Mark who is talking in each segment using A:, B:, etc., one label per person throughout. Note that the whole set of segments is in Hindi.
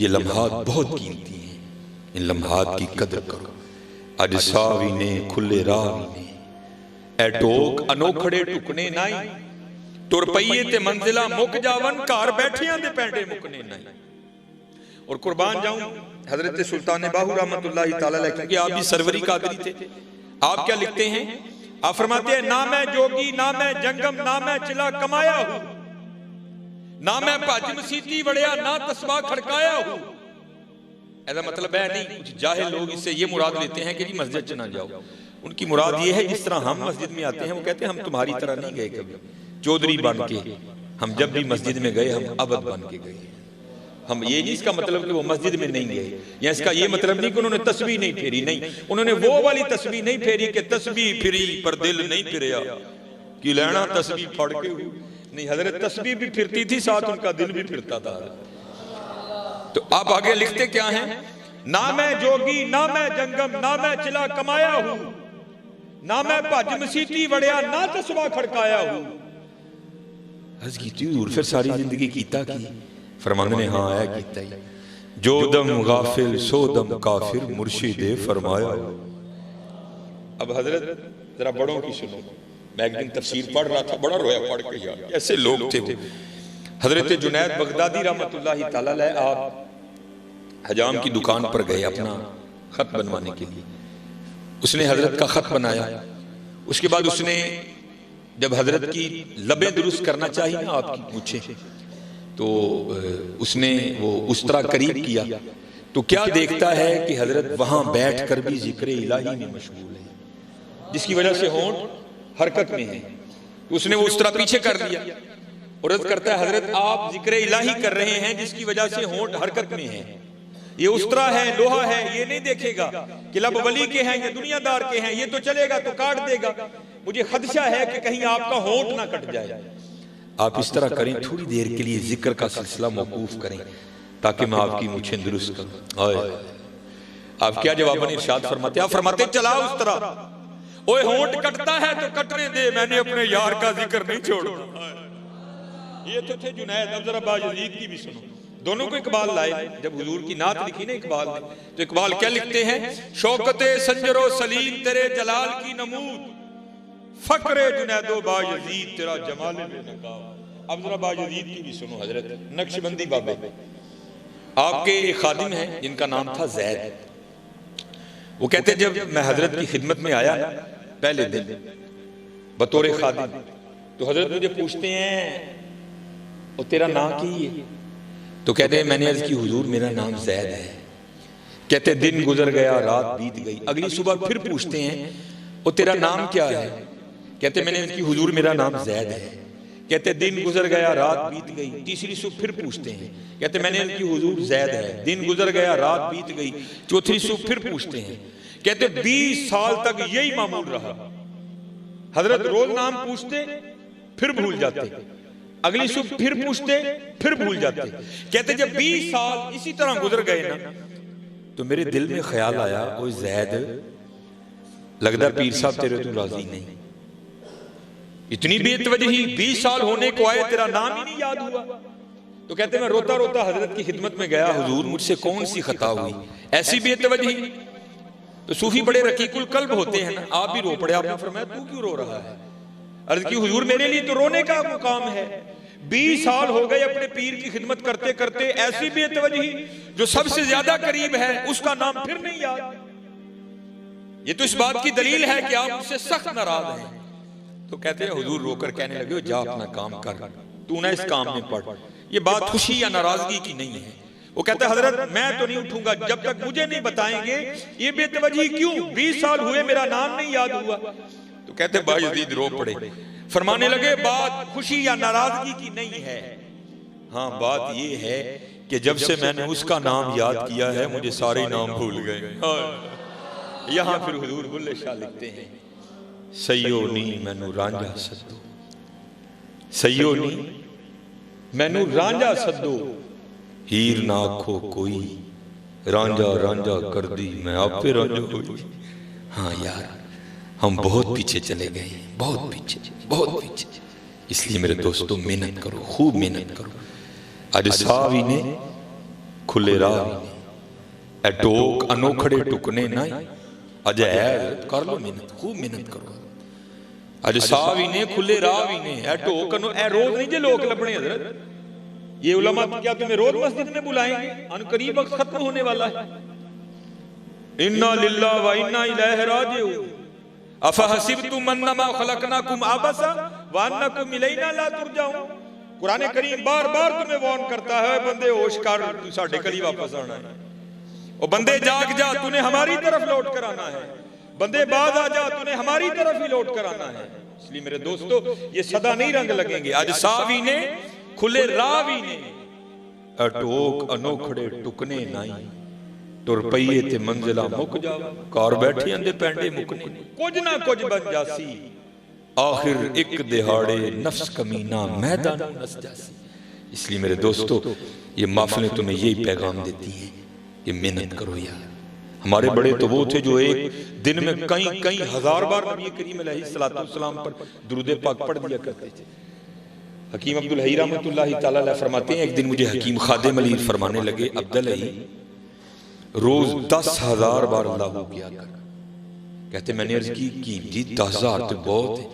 A: ये लम्हात बहुत कीमती हैं, इन लम्हात की कदर करो। अज सावी ने खुले राह ने ए टोक अनोखड़े टुकने नाई, तुर पईए ते मंजिला मुक जावन, घर बैठियां दे पैंडे मुकने नाई। और कुर्बान जाऊं हजरत सुल्तान बाहू रहमतुल्लाहि तआला अलैह, क्योंकि आप भी सरवरी कादरी थे। आप क्या लिखते हैं? आप फरमाते हैं, ना मैं जोगी ना मैं जंगम ना मैं चिला कमाया हूं, ना मैं भज मसीती वड़िया ना तस्बा खड़काया हूं। ऐसा मतलब है नहीं, कुछ जाहिल लोग इससे ये मुराद लेते हैं कि जी मस्जिद च ना जाओ। उनकी मुराद ये है जिस तरह हम मस्जिद में आते हैं, वो कहते हैं हम तुम्हारी तरह नहीं गए कभी चौधरी बन के, हम जब भी मस्जिद में गए हम अबद बन के गए। हम ये नहीं इसका मतलब कि वो मस्जिद में नहीं गए, या इसका ये मतलब नहीं कि उन्होंने तस्बीह नहीं फेरी, नहीं, उन्होंने वो वाली तस्बीह नहीं फेरी कि तस्बीह फिरी पर दिल नहीं फिरया कि लेना तस्बीह फड़ के नहीं। हजरत तस्बीह भी फिरती थी, साथ उनका दिल भी फिरता था। तो आप आगे लिखते क्या हैं? ना मैं जोगी ना मैं जंगम ना मैं चिला कमाया हूं, ना मैं भज मसीती वड़िया ना तस्बा खड़काया हूं। हज कीती हुजूर फिर सारी जिंदगी कीता की? फरमांदे ने हाँ है कीता ही। जो दम गाफिल सो दम काफिर मुर्शिदे फरमाया। अब हजरत जरा बड़ों की सुनो। मैं एक दिन तफसीर पढ़ रहा था, बड़ा रोया पढ़ के यार, ऐसे लोग थे वो। हजरत जुनैद बगदादी रहमतुल्लाहि तआला अलैह आप हजाम की दुकान पर गए अपना खत बनवाने के लिए। उसने हजरत का खत बनाया। उसके बाद उसने जब हजरत की लबें दुरुस्त करना चाहिए ना आपकी पूछे, तो उसने वो उस तरह करीब किया तो क्या देखता है कि हजरत वहां बैठ कर भी जिक्र इलाही में मशगूल है, जिसकी वजह से होंठ हरकत में है। उसने वो उस तरह पीछे कर लिया और अर्ज करता है हजरत आप जिक्र इलाही कर रहे हैं जिसकी वजह से होंठ हरकत में है। ये उस तरह है, लोहा है, ये नहीं देखेगा कि लब वली के हैं ये दुनियादार के हैं, ये तो चलेगा तो काट देगा। मुझे खदशा है कि कहीं आपका होंठ ना कट जाए। आप इस तरह करें, थोड़ी देर के लिए जिक्र का सिलसिला मौकूफ करें ताकि मैं आपकी मूछें दुरुस्त करूं। आप क्या जवाब इरशाद फरमाते? आप फरमाते चला उस तरह, ओए होंठ कटता है तो कटने दे, मैंने अपने यार का जिक्र नहीं छोड़ना। ये तो थे जुनैद। अब जरा बायजीद की भी सुनो। दोनों को इकबाल लाए। जब हुजूर की नात लिखी ना इकबाल ने, तो इकबाल क्या लिखते हैं? शौकते संजरो सलीम तेरे जलाल की नमूद, फक्रे जुनैदो बायजीद तेरा जमाल बेनकाब। अब जरा बायजीद की भी सुनो। हजरत नक्शबंदी बाबे आपके एक खादिम हैं जिनका नाम था जैद। वो कहते जब मैं हजरत की खिदमत में आया पहले दिन बतौर खादिम, तो हजरत मुझे पूछते हैं और तेरा नाम क्या है? तो कहते हैं मैंने अर्ज की हुजूर मेरा नाम जैद है। कहते दिन गुजर गया रात बीत गई। अगली सुबह फिर पूछते हैं और तेरा नाम क्या है? कहते मैंने अर्ज की हुजूर मेरा नाम जैद है। कहते दिन गुजर गया रात बीत गई। तीसरी सुबह फिर पूछते हैं, कहते मैंने अर्ज की हुजूर जैद है। दिन गुजर गया रात बीत गई। चौथी सुबह फिर पूछते हैं, कहते 20 साल तक यही मामूल रहा। हजरत रोज नाम पूछते फिर भूल जाते, अगली सुबह फिर पूछते फिर भूल जाते। कहते जब 20 साल इसी तरह गुजर गए ना, तो मेरे दिल में ख्याल आया ओ जैद, लगता पीर साहब तेरे तो राजी नहीं। इतनी बेतवजही 20 साल होने को आए तेरा नाम ही नहीं याद हुआ। तो कहते मैं रोता रोता हजरत की खिदमत में गया, हुजूर मुझसे कौन सी खता हुई, ऐसी बेतवजही। तो सूफी बड़े रकीकुल कल्ब होते हैं ना, आप भी रो पड़े। आपने फरमाया तू क्यों रो रहा है? अर्ज की हुजूर मेरे लिए तो रोने का मुकाम है। 20 साल हो गए अपने पीर की खिदमत करते करते, ऐसी बेतवजही जो सबसे ज्यादा करीब है उसका नाम फिर नहीं याद। ये तो इस बात की दलील है कि आप मुझसे सख्त नाराज हैं। तो कहते हैं हुजूर रोकर कहने लगे जा अपना काम कर, तू ना इस काम में पड़। ये बात खुशी या नाराजगी की नहीं है। वो कहते हैं हजरत मैं तो नहीं उठूंगा जब तक मुझे नहीं बताएंगे ये बेतवजही क्यों, 20 साल हुए मेरा नाम नहीं याद हुआ। तो कहते बायजीद रो पड़े, फरमाने लगे बात खुशी या नाराजगी की नहीं है, हाँ बात ये है कि जब से मैंने उसका नाम याद किया है मुझे सारे नाम भूल गए। यहां फिर हुजूर बुल्ले शाह लिखते हैं सैयो नी मैनू रांझा सद्दो, सैयो नी मैनू रांझा सद्दो, हीर ना आखो कोई, रांझा रांझा कर दी मैं आपे रांझा हुई। हाँ यार हम बहुत पीछे चले गए, बहुत पीछे, बहुत पीछे। इसलिए मेरे दोस्तों मेहनत करो, खूब मेहनत करो। अज सावी ने खुले राह भी ने, ए टोक अनोखड़े टुकने ना अज है कर लो मेहनत, खूब मेहनत करो। अज साह भी ने, खुले राह भी ने, ए टोक ए रोज नहीं जे लोग लभने हजरत। ये उलमा क्या तुम्हें रोज मस्जिद में बुलाएंगे? अनकरीब वक्त खत्म होने वाला है। इन्ना लिल्लाह व इन्ना इलैहि राजिऊन। अफहसिबतुम अन्नमा खलकनाकुम आबसा व अन्नकुम इलैना ला तुरजाऊन। कुरान करीम बार बार तुम्हें वार्न करता है, बंदे होश कर, तू साडे कली वापस आना है। ओ बंदे जाग जा, तूने हमारी तरफ लौट कर आना है। बंदे बाज आ जा, तूने हमारी तरफ ही लौट कर आना है। इसलिए मेरे दोस्तों, ये सदा नहीं रंग लगेंगे। आज सावी ने, खुले रावी ने, अटोक अनोखड़े टुकने नाई, तुर पईए ते मंजिला मुक जावा, कार बैठे अंदे पैंडे मुकने, कुछ ना कुछ बन जासी, आखिर एक दिहाड़े नफ्स कमीना मैदान नस जासी। इसलिए मेरे दोस्तों, ये महफिलें तुम्हें यही पैगाम देती हैं कि मेहनत करो यार। हमारे बड़े तो वो थे जो एक दिन में कई कई हजार बार नबी करीम अलैहिस्सलाम पर दुरूद पाक पढ़ दिया करते थे। हकीम अब्दुल हई रहमतुल्लाहि तआला अलैह फरमाते हैं, एक दिन मुझे हकीम खादिम अली फरमाने लगे, अब्दुल हई रोज 10,000 बार अल्लाह किया कर। कहते मैंने अर्ज की जी 10,000 तो बहुत है।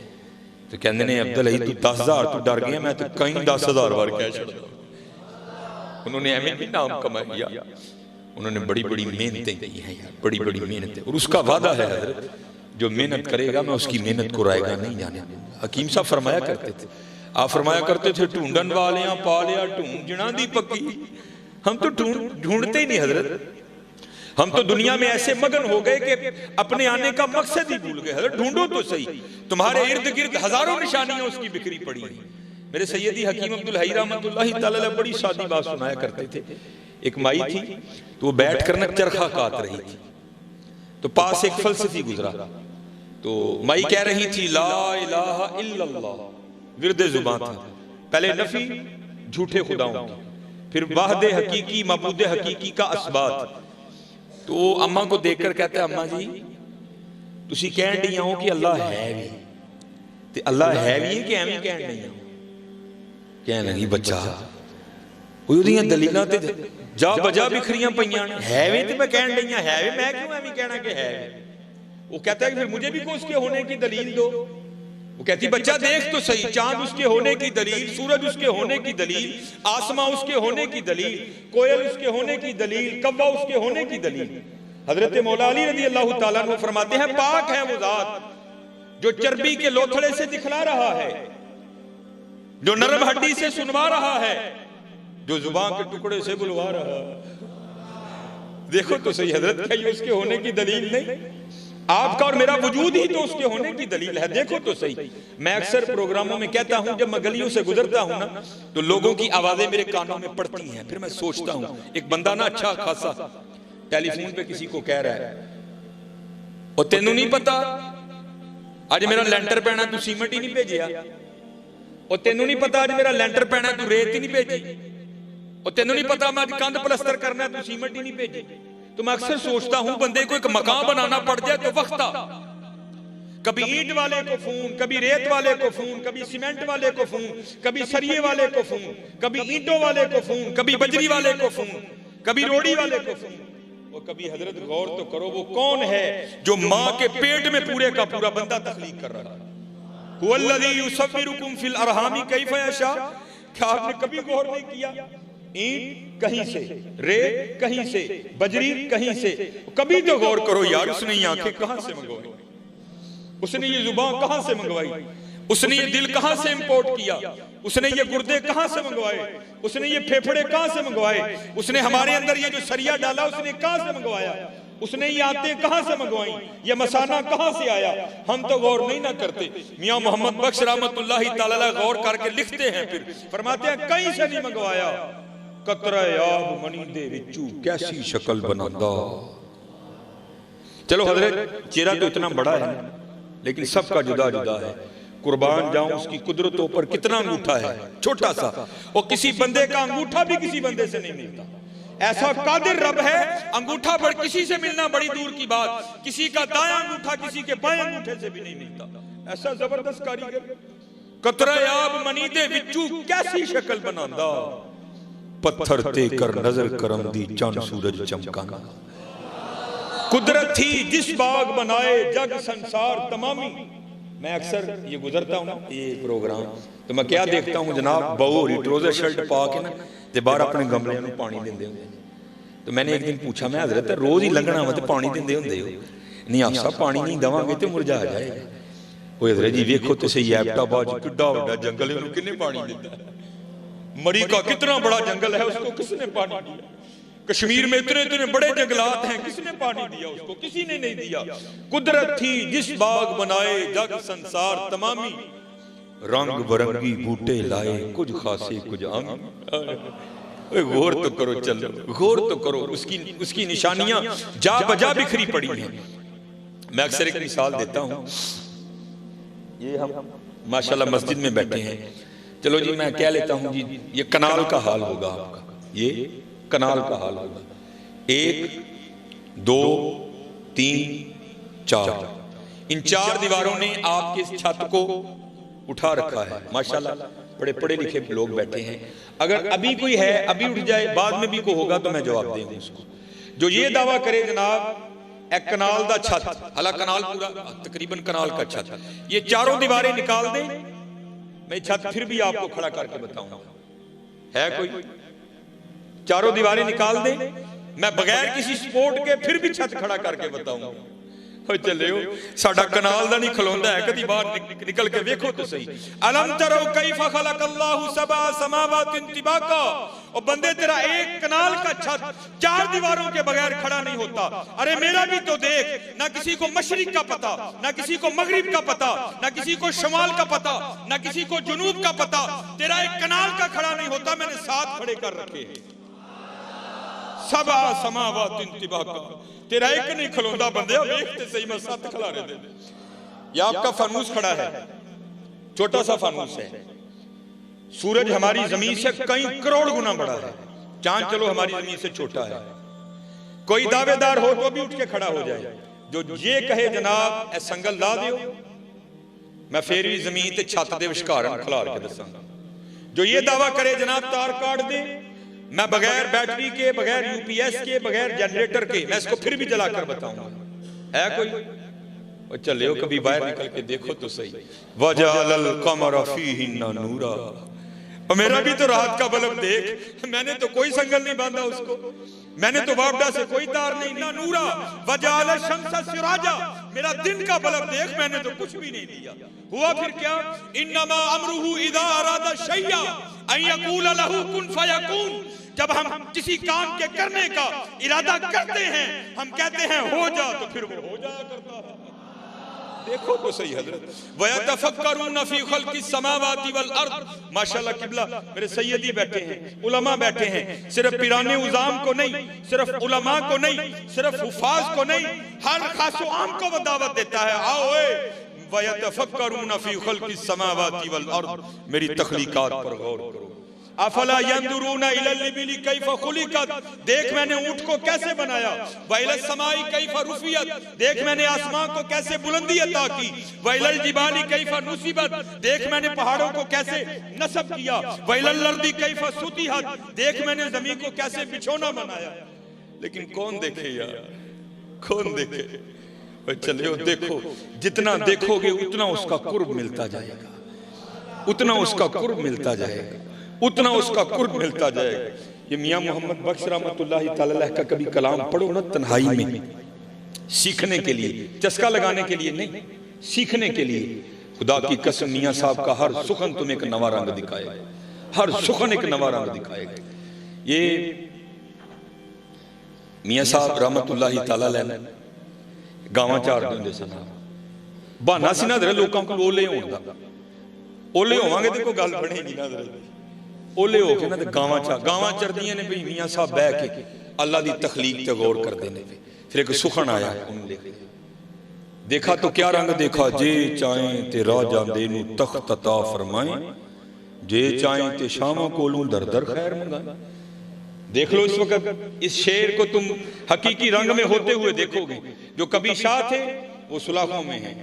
A: तो कहते ने अब्दुल हई तू 10,000 तू डर गया, मैं तो कई 10,000 बार कह छड़ा। उन्होंने एवं भी नाम कमाया, उन्होंने बड़ी बड़ी मेहनतें की हैं यार, बड़ी बड़ी मेहनतें। और उसका वादा है हजरत, जो मेहनत करेगा मैं उसकी मेहनत को रायगा नहीं जाने। हकीम साहब फरमाया करते थे, आप फरमाया करते थे, ढूंढन वाले पा लिया ढूंढना दी पक्की। हम तो ढूंढते ही नहीं हजरत, हम तो दुनिया में ऐसे मगन हो गए कि अपने आने का मकसद ही भूल गए। हजरत ढूंढो तो सही, तुम्हारे इर्द गिर्द हजारों निशानियां उसकी बिखरी पड़ी हैं। मेरे सैयदी हकीम अब्दुल हई रहमतुल्लाहि तआला अलैह बड़ी सादी बात सुनाया करते थे। एक माई थी, तो वो बैठ कर न चरखा काट रही थी, तो पास एक फलसफी गुजरा। तो माई कह रही थी ला इलाहा इल्लल्लाह, विरदे जुबान था। पहले नफी झूठे खुदाओं की, फिर वाहदे हकीकी मबूदे हकीकी का असबात। तो अम्मा को देखकर कहता है, अम्मा जी तुसी कहन दी हो कि अल्लाह है भी, ते अल्लाह है भी कि एवं कहन दी हो? कहन लगी बच्चा ओदियां दलीलां ते जा बजा बिखरियां पईयां ने, है भी ते मैं कहन दी है भी, मैं क्यों एवं कहना कि है भी? वो कहता है कि फिर मुझे भी कोई उसके होने की दलील दो। वो कहती बच्चा देख तो सही, चांद उसके होने की दलील, सूरज उसके होने की दलील, आसमां उसके होने की दलील, कोयल उसके होने की दलील, कव्वा उसके होने की दलील। हजरत मौला अली रज़ी अल्लाह तआला अन्हु फरमाते हैं, पाक है वो जात जो चर्बी के लोथड़े से दिखला रहा है, जो नरम हड्डी से सुनवा रहा है, जो जुबान के टुकड़े से बुलवा रहा है। देखो तो सही हजरत, क्या ये उसके होने की दलील नहीं? आपका और मेरा वजूद ही तो उसके होने की दलील है। देखो तो सही, मैं अक्सर प्रोग्रामों में कहता हूं, जब मैं गलियों से गुजरता हूं ना, तो लोगों की आवाजें मेरे कानों में पड़ती हैं। फिर मैं सोचता हूं, एक बंदा ना अच्छा खासा टेलीफोन पे किसी को कह रहा है, और तेनू नहीं पता आज मेरा लेंटर पैना तू सीमेंट ही नहीं भेजिया, और तेनू नहीं पता आज मेरा लेंटर पैना तू रेत ही नहीं भेजी, और तेनू नहीं पता मैं कंध प्लस्तर करना तू सीमेंट ही नहीं भेजी। तो मैं अक्सर सोचता हूं, बंदे को एक मकान बनाना पड़ जाए तो वक्त आ, कभी ईंट वाले को फोन, कभी रेत वाले को फोन, कभी सीमेंट वाले को फोन, कभी सरिये वाले को फोन, कभी ईंटों वाले को फोन, कभी बजरी वाले को फोन, कभी रोड़ी वाले को फोन। और कभी हजरत गौर तो करो, वो कौन है जो मां के पेट में पूरे का पूरा बंदा तख्लीक कर रहा है? हुवल्लज़ी युसव्विरुकुम फिल अरहामी कैफ यशा। क्या आपने कभी गौर नहीं किया? ईंट कहीं से, रेत कहीं से, बजरी कहीं से। कभी तो गौर करो यार, उसने ये आंखें कहां से मंगवाई, उसने ये जुबान कहां से मंगवाई, उसने ये दिल कहां से इंपोर्ट किया, उसने ये गुर्दे कहां से मंगवाए, उसने ये फेफड़े कहां से मंगवाए, उसने हमारे अंदर ये जो सरिया डाला उसने कहां से मंगवाया, उसने ये आते कहां से मंगवाई, ये मसाना कहां से आया? हम तो गौर नहीं ना करते। मियां मोहम्मद बख्श रहमतुल्लाहि तआला अलैह गौर करके लिखते हैं, फिर फरमाते हैं कहीं से नहीं मंगवाया। कतरा याब मनी दे विचू कैसी शक्ल बनांदा। चलो हजरत, चेहरा तो इतना बड़ा है लेकिन सबका जुदा जुदा है। कुर्बान जाऊं उसकी कुदरतों पर, कितना अंगूठा है छोटा सा, और किसी बंदे का अंगूठा भी किसी बंदे से नहीं मिलता। ऐसा कादिर रब है, अंगूठा पर किसी से मिलना बड़ी दूर की बात, किसी का दायां अंगूठा किसी के बाएं अंगूठे से भी नहीं मिलता। ऐसा जबरदस्त कारीगर। कतरा याब मनी दे विचू कैसी शक्ल बनांदा, पत्थर ते कर नजर करम दी चंद सूरज चमकाना। कुदरत थी जिस बाग बनाए जग संसार तमामी। मैं अक्सर ये गुजरता हूँ ना ये प्रोग्राम, तो मैं क्या देखता हूँ जनाब, बहू होरी ट्रोजर शर्ट पा के ना ते बाहर अपने गमलियां नूं पानी देंदे होंदे। तो मैंने एक दिन पूछा, मैं हजरत रोज ही लंघना वा ते पानी देंदे होंदे हो? नहीं आप सब पानी नहीं देवांगे तो मुरझा जाएगा। वो हजरत जी देखो तो सही, एबटाबाद कितना बड़ा जंगल है, किसने पानी दिया? मरी का कितना बड़ा जंगल है, उसको किसने पानी दिया? कश्मीर में इतने इतने बड़े जंगलात हैं, किसने पानी दिया उसको? किसी ने नहीं दिया। कुदरत थी जिस बाग बनाए जग संसार तमामी। रंग बरंगी बूटे लाए कुछ खासे कुछ आमी। गौर तो करो, चलो गौर तो करो, उसकी निशानियां जा बजा बिखरी पड़ी हैं। मैं अक्सर एक मिसाल देता हूं, ये हम माशाल्लाह मस्जिद में बैठे हैं, चलो जी मैं कह लेता हूं जी ये कनाल का हाल होगा आपका, ये कनाल का हाल होगा। 1 2 3 4, इन 4 दीवारों ने आपके इस छत को उठा रखा है। माशाल्लाह बड़े पढ़े लिखे लोग बैठे हैं। अगर अभी कोई है, अभी उठ जाए, बाद में भी कोई होगा तो मैं जवाब दूंगा उसको। जो ये दावा करे जनाब एक कनाल दा छत, हालां कनाल पूरा तकरीबन कनाल का छत, ये 4 दीवारें निकाल दें, मैं छत फिर भी आपको खड़ा करके बताऊंगा। है कोई? 4 दीवारें निकाल दें, मैं बगैर किसी सपोर्ट के फिर भी छत खड़ा करके बताऊंगा। चले हो साडा कनाल दा नहीं खलोंदा है, कदी बाहर निकल के देखो तो सही। अलम तरो कैफा खलकल्लाहु सबा समावातिन तिबाका। और बंदे तेरा एक कनाल का छत 4 दीवारों के बगैर खड़ा नहीं होता। अरे मेरा भी तो देख, ना किसी को मशरिक का पता, ना किसी को मगरिब का पता, ना किसी को शमाल का पता, ना किसी को जुनूब का पता। तेरा एक कनाल का खड़ा नहीं होता, मैंने 7 खड़े कर रखे हैं। सबा समावातिन तिबाका, तेरा एक नहीं खलोंदा बंदे, देखते सही मैं 7 खिला रहे थे। ये आपका फानूस खड़ा है, छोटा सा फानूस है। सूरज हमारी जमीन से कई करोड़ गुना बड़ा है, चांद चलो हमारी जमीन से छोटा है। कोई दावेदार हो तो भी उठ के खड़ा हो जाए, जो ये कहे जनाब ए संगल ला दियो, मैं फिर भी जमीन ते छत दे विचकार खिलार के दसांगा। जो ये दावा करे जनाब तार काट दे, मैं बगैर बैटरी के, बगैर यूपीएस के, बगैर जनरेटर के, मैं इसको फिर भी जलाकर बताऊंगा। है कोई? और चले हो कभी बाहर निकल के देखो तो सही। वजअल कमर फीहिन्ना नूरा, और मेरा भी तो रात का बल्ब देख, मैंने तो कोई संगल नहीं बांधा उसको, मैंने तो वापडा से कोई तार नहीं। ना नूरा वजअल शम्सा सिराजा, मेरा दिन का बल्ब देख, मैंने तो कुछ भी नहीं दिया। हुआ फिर क्या? इन्नमा अमरुहु इदा अरादा शैया अन यकूल लहू कुन फयकून। जब हम किसी काम के करने का इरादा करते हैं, हम कहते हैं हो जा, तो फिर वो हो जाया करता है। देखो तो सही हजरत। वयतफक्करूना फी खल्किस समावाति वल अर्द। माशाल्लाह किबला मेरे सैयदी बैठे हैं, उलमा बैठे हैं, सिर्फ पिराने उजाम को नहीं, सिर्फ उलमा को नहीं, सिर्फ हुफाज को नहीं, हर खासो आम को वो दावत देता है, आओ वयतफक्करूना फी खल्किस समावाति वल अर्द, मेरी तख्लीकात पर गौर करो। अफला यंजुरूना इलल इबिली कैफा खुलिकत, देख मैंने ऊंट को कैसे बनाया। व इलस समाई कैफा रुफियत, देख मैंने आसमान को कैसे बुलंदी अता की। व इलल जिबाली कैफा नुसिबत, देख मैंने पहाड़ों को कैसे नस्ब किया। व इलल अर्दी कैफा सुतिहत, देख मैंने जमीन को कैसे बिछौना बनाया। लेकिन कौन देखे यार, कौन देखे? चले हो देखो, जितना देखोगे उतना उसका कुर्ब मिलता जाएगा, उतना उसका कुर्ब मिलता जाएगा, उतना उसका कुर्ब मिलता जाएगा। ये मियां मोहम्मद बख्श रहमतुल्लाहि तआला अलैह का कभी कलाम पढ़ो ना तन्हाई में, सीखने के लिए, चस्का लगाने के लिए नहीं, सीखने के लिए। खुदा की कसम मियां साहब का हर सुखन तुम्हें एक नवा रंग दिखाएगा, हर सुखन एक नवा रंग दिखाएगा। ये मियां साहब रहमतुल्लाहि तआला अलैह गावां चार दिंदे सन, बहाना सी ना लोगों को ओले होण दा। ओले होवांगे तो कोई गल बनेगी ना, ओले हो के ना गावां चरदियां ने भी मियां साहब बह के अल्लाह दी तखलीक ते गौर करते ने। फिर एक सुखन आया, देखा तो क्या रंग देखा, जे चाहें ते राह जांदे नू तख्त अता फरमाए, जे चाहें ते शामा कोलों दर दर खैर मंगाए। देख लो इस वक्त इस शेर को तुम हकीकी रंग में होते हुए देखोगे। जो कभी शाह थे वो सुलाखों में हैं,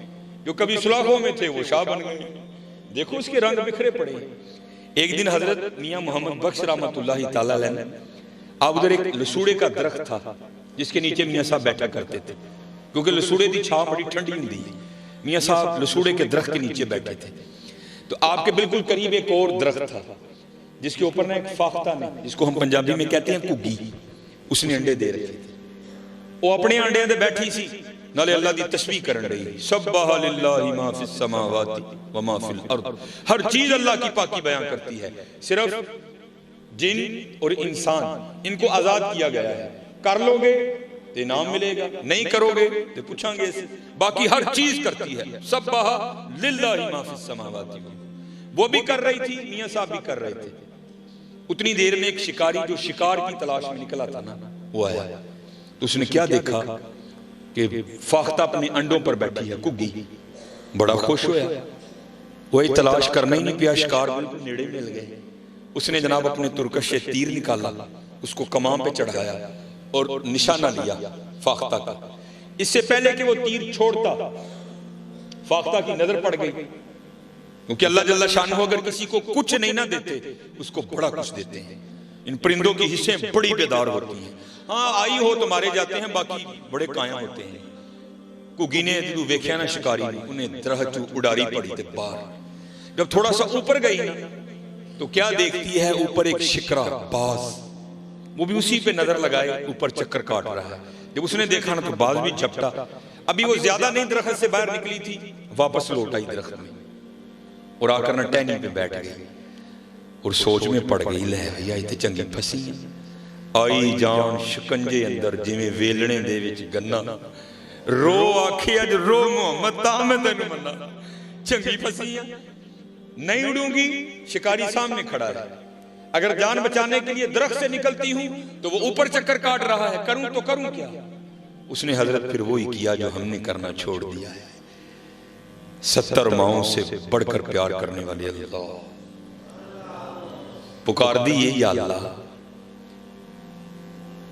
A: जो कभी सुलाखों में थे वो शाह बन गए। देखो उसके रंग बिखरे पड़े। एक दिन हजरत मियाँ मोहम्मद बख्श रहमतुल्लाहि ताला अलैह, आप उधर एक लसूड़े का दरख्त था जिसके नीचे मियाँ साहब बैठा करते थे, क्योंकि लसूड़े की छाव बड़ी ठंडी होती है। मियाँ साहब लसूड़े के दरख्त के नीचे बैठे थे, तो आपके बिल्कुल करीब एक और दरख्त था जिसके ऊपर ना एक फाख्ता ने, जिसको हम पंजाबी में कहते हैं कुगी, उसने अंडे दे रखे थे। वो अपने अंडे दे बैठी सी, नाले अल्लाह दी तस्बीह करन रही। सब्बाह लिल्लाहि मा फिस समावाति व मा फिल अर्द, हर चीज अल्लाह की पाकी बयान करती है। सिर्फ जिन और इंसान इनको आजाद किया गया है, कर लोगे तो इनाम मिलेगा, नहीं करोगे तो पूछांगे। बाकी हर चीज करती है। सब्बाह लिल्लाहि मा फिस समावाति, वो भी कर रही थी, मियां साहब भी कर रहे थे। उतनी देर में एक शिकारी जो शिकार की तलाश में निकला था ना, वो आया। तो उसने क्या देखा कि फाख्ता अपने अंडों पर बैठी है कुगी। बड़ा खुश हुआ, वही तलाश करना ही नहीं पिया, शिकार बिल्कुल नेड़े मिल गए। उसने जनाब अपने तुरकश से तीर निकाला, उसको कमाम पे चढ़ाया और निशाना लिया फाख्ता का। इससे पहले कि वो तीर छोड़ता, फाख्ता की नजर पड़ गई, क्योंकि अल्लाह जल्ला शान हो अगर किसी को कुछ नहीं ना देते, उसको बड़ा कुछ देते हैं। इन परिंदों की हिस्सें बड़ी बेदार होती हैं। हाँ, आई हो तो मारे जाते हैं, बाकी बड़े काया होते हैं। कुगी ने जो वेख्या ना शिकारी ने, उन्हें तरह चू उड़ारी पड़ी थे बाहर। जब थोड़ा सा ऊपर गई ना, तो क्या देखती है, ऊपर एक शिकरा बाज, वो भी उसी पे नजर लगाए ऊपर चक्कर काट रहा है। जब उसने देखा ना तो बाज भी झपटा। अभी वो ज्यादा नहीं दरख्त से बाहर निकली थी, वापस लौट आई दरख्त में और आकर ना टहनी पे बैठ गई और सोच में पड़ गई, ले भैया इतने चंगी फसी आई जान शिकंजे अंदर जिवें वेलणे दे विच गन्ना। रो आखे अज रो मोहम्मद ता मैं तेनू मन्ना, चंगी फसी नहीं उड़ूंगी। शिकारी सामने खड़ा है, अगर जान बचाने के लिए दरख्त से निकलती हूं तो वो ऊपर चक्कर काट रहा है, करूं तो करूं क्या। उसने हजरत फिर वही किया जो हमने करना छोड़ दिया है। 70 माओं से बढ़कर प्यार करने वाले अल्लाह, पुकार दी ये या अल्लाह,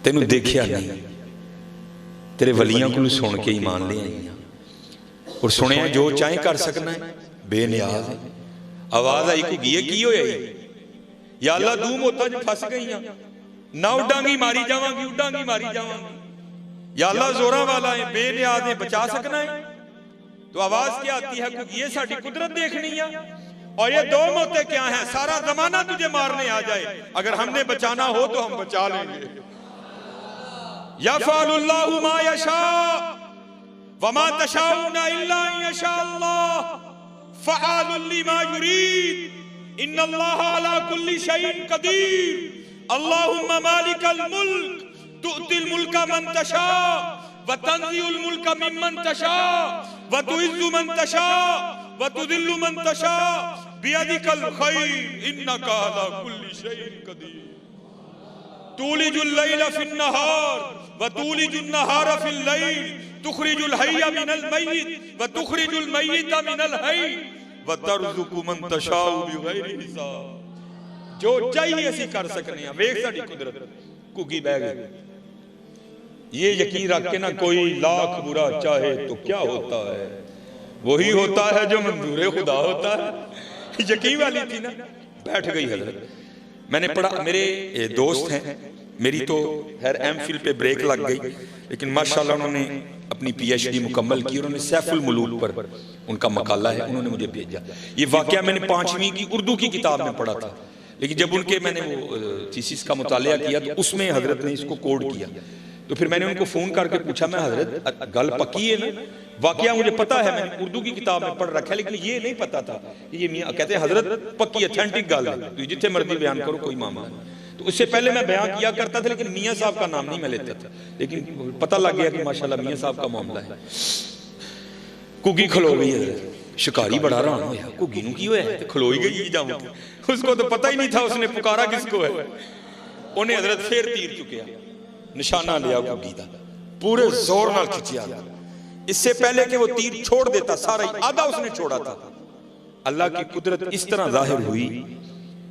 A: तेनू देखिया नहीं, तेरे वलियां को सुन के ईमान ले आई और सुने जो चाहे कर सकना है, बेनियाज है। आवाज आई को की होया या अल्लाह दूम होता जो फस गई ना, उडांगी मारी जावांगी, उडांगी मारी जावांगी। या अल्लाह जोरा वाला है, बेनियाज है, बचा सकना है। तो आवाज क्या आती है, ये साडी कुदरत देखनी है। और ये दो मौतें क्या हैं, सारा जमाना तुझे मारने आ जाए, अगर हमने बचाना हो तो हम बचा लेंगे। यफ़अलुल्लाहु मा यशा वमा तशाऊना इल्ला अन यशा अल्लाह फ़अलुल लिमा युरीद इन्नल्लाहा अला कुल्ली शैइन कदीर। अल्लाहुम्मा मालिकल मुल्क तुअतिल मुल्का मन तशा व तंज़िउल मुल्का मिम्मन तशा व तुइज़्ज़ु मन तशा व तुदिल्लु मन तशा बियदिकल खैर इन्नका अला कुल्ली शैइन कदीर। तूलिजुल लैला फिन नहार व तूलिजुन नहारा फिल लैल तुखरिजुल हय्या मिनल मय्यित व तुखरिजुल मय्यिता मिनल हय्य व तर्ज़ुकु मन तशाउ बिगैरि हिसाब। जो चाहिए ਅਸੀਂ कर सकने हैं। वेख साडी कुदरत, कुगी बह गई। ये यकीन रख के ना, कोई लाख बुरा चाहे तो क्या होता है, वही होता है जो मंजूर खुदा होता है। यकीन वाली थी ना, बैठ गई हजरत। मैंने पढ़ा, मेरे दोस्त हैं, मेरी तो खैर एमफिल पे ब्रेक लग गई, लेकिन माशाल्लाह उन्होंने अपनी पीएचडी मुकम्मल की। उन्होंने सैफुल मुलूक पर उनका मकाला है, उन्होंने मुझे भेजा। ये वाकया मैंने 5वीं की उर्दू की किताब में पढ़ा था, लेकिन जब उनके मैंने वो थीसिस का मुतालिया किया तो उसमें हजरत ने इसको कोड किया। तो फिर मैंने उनको फोन करके पूछा, मैं हजरत गल पक्की है ना, वाकया मुझे पता है, मैंने उर्दू की किताब में पढ़ रखा है, लेकिन ये नहीं पता था कि ये मियां कहते हैं हजरत पक्की ऑथेंटिक गल है, तो जितने मर्जी बयान करो कोई मामला नहीं। तो उससे पहले मैं बयान किया करता था, लेकिन मियां साहब का नाम नहीं मैं लेता था, लेकिन पता लग गया कि माशाल्लाह मियां साहब का मामला है। कुगी खलो गई है, शिकारी बड़ा हैरान होया, कुगी नूं की होया ते खलोई गई जाऊं, उसको तो पता ही नहीं था उसने पुकारा किसको है। उन्हें हजरत फिर तीर चुकिया, निशाना लिया कुगी दा, पूरे जोर नाल खिंचिया। इससे पहले कि वो तीर छोड़ देता, सारा ही आधा उसने छोड़ा था। अल्लाह की कुदरत इस तरह जाहिर हुई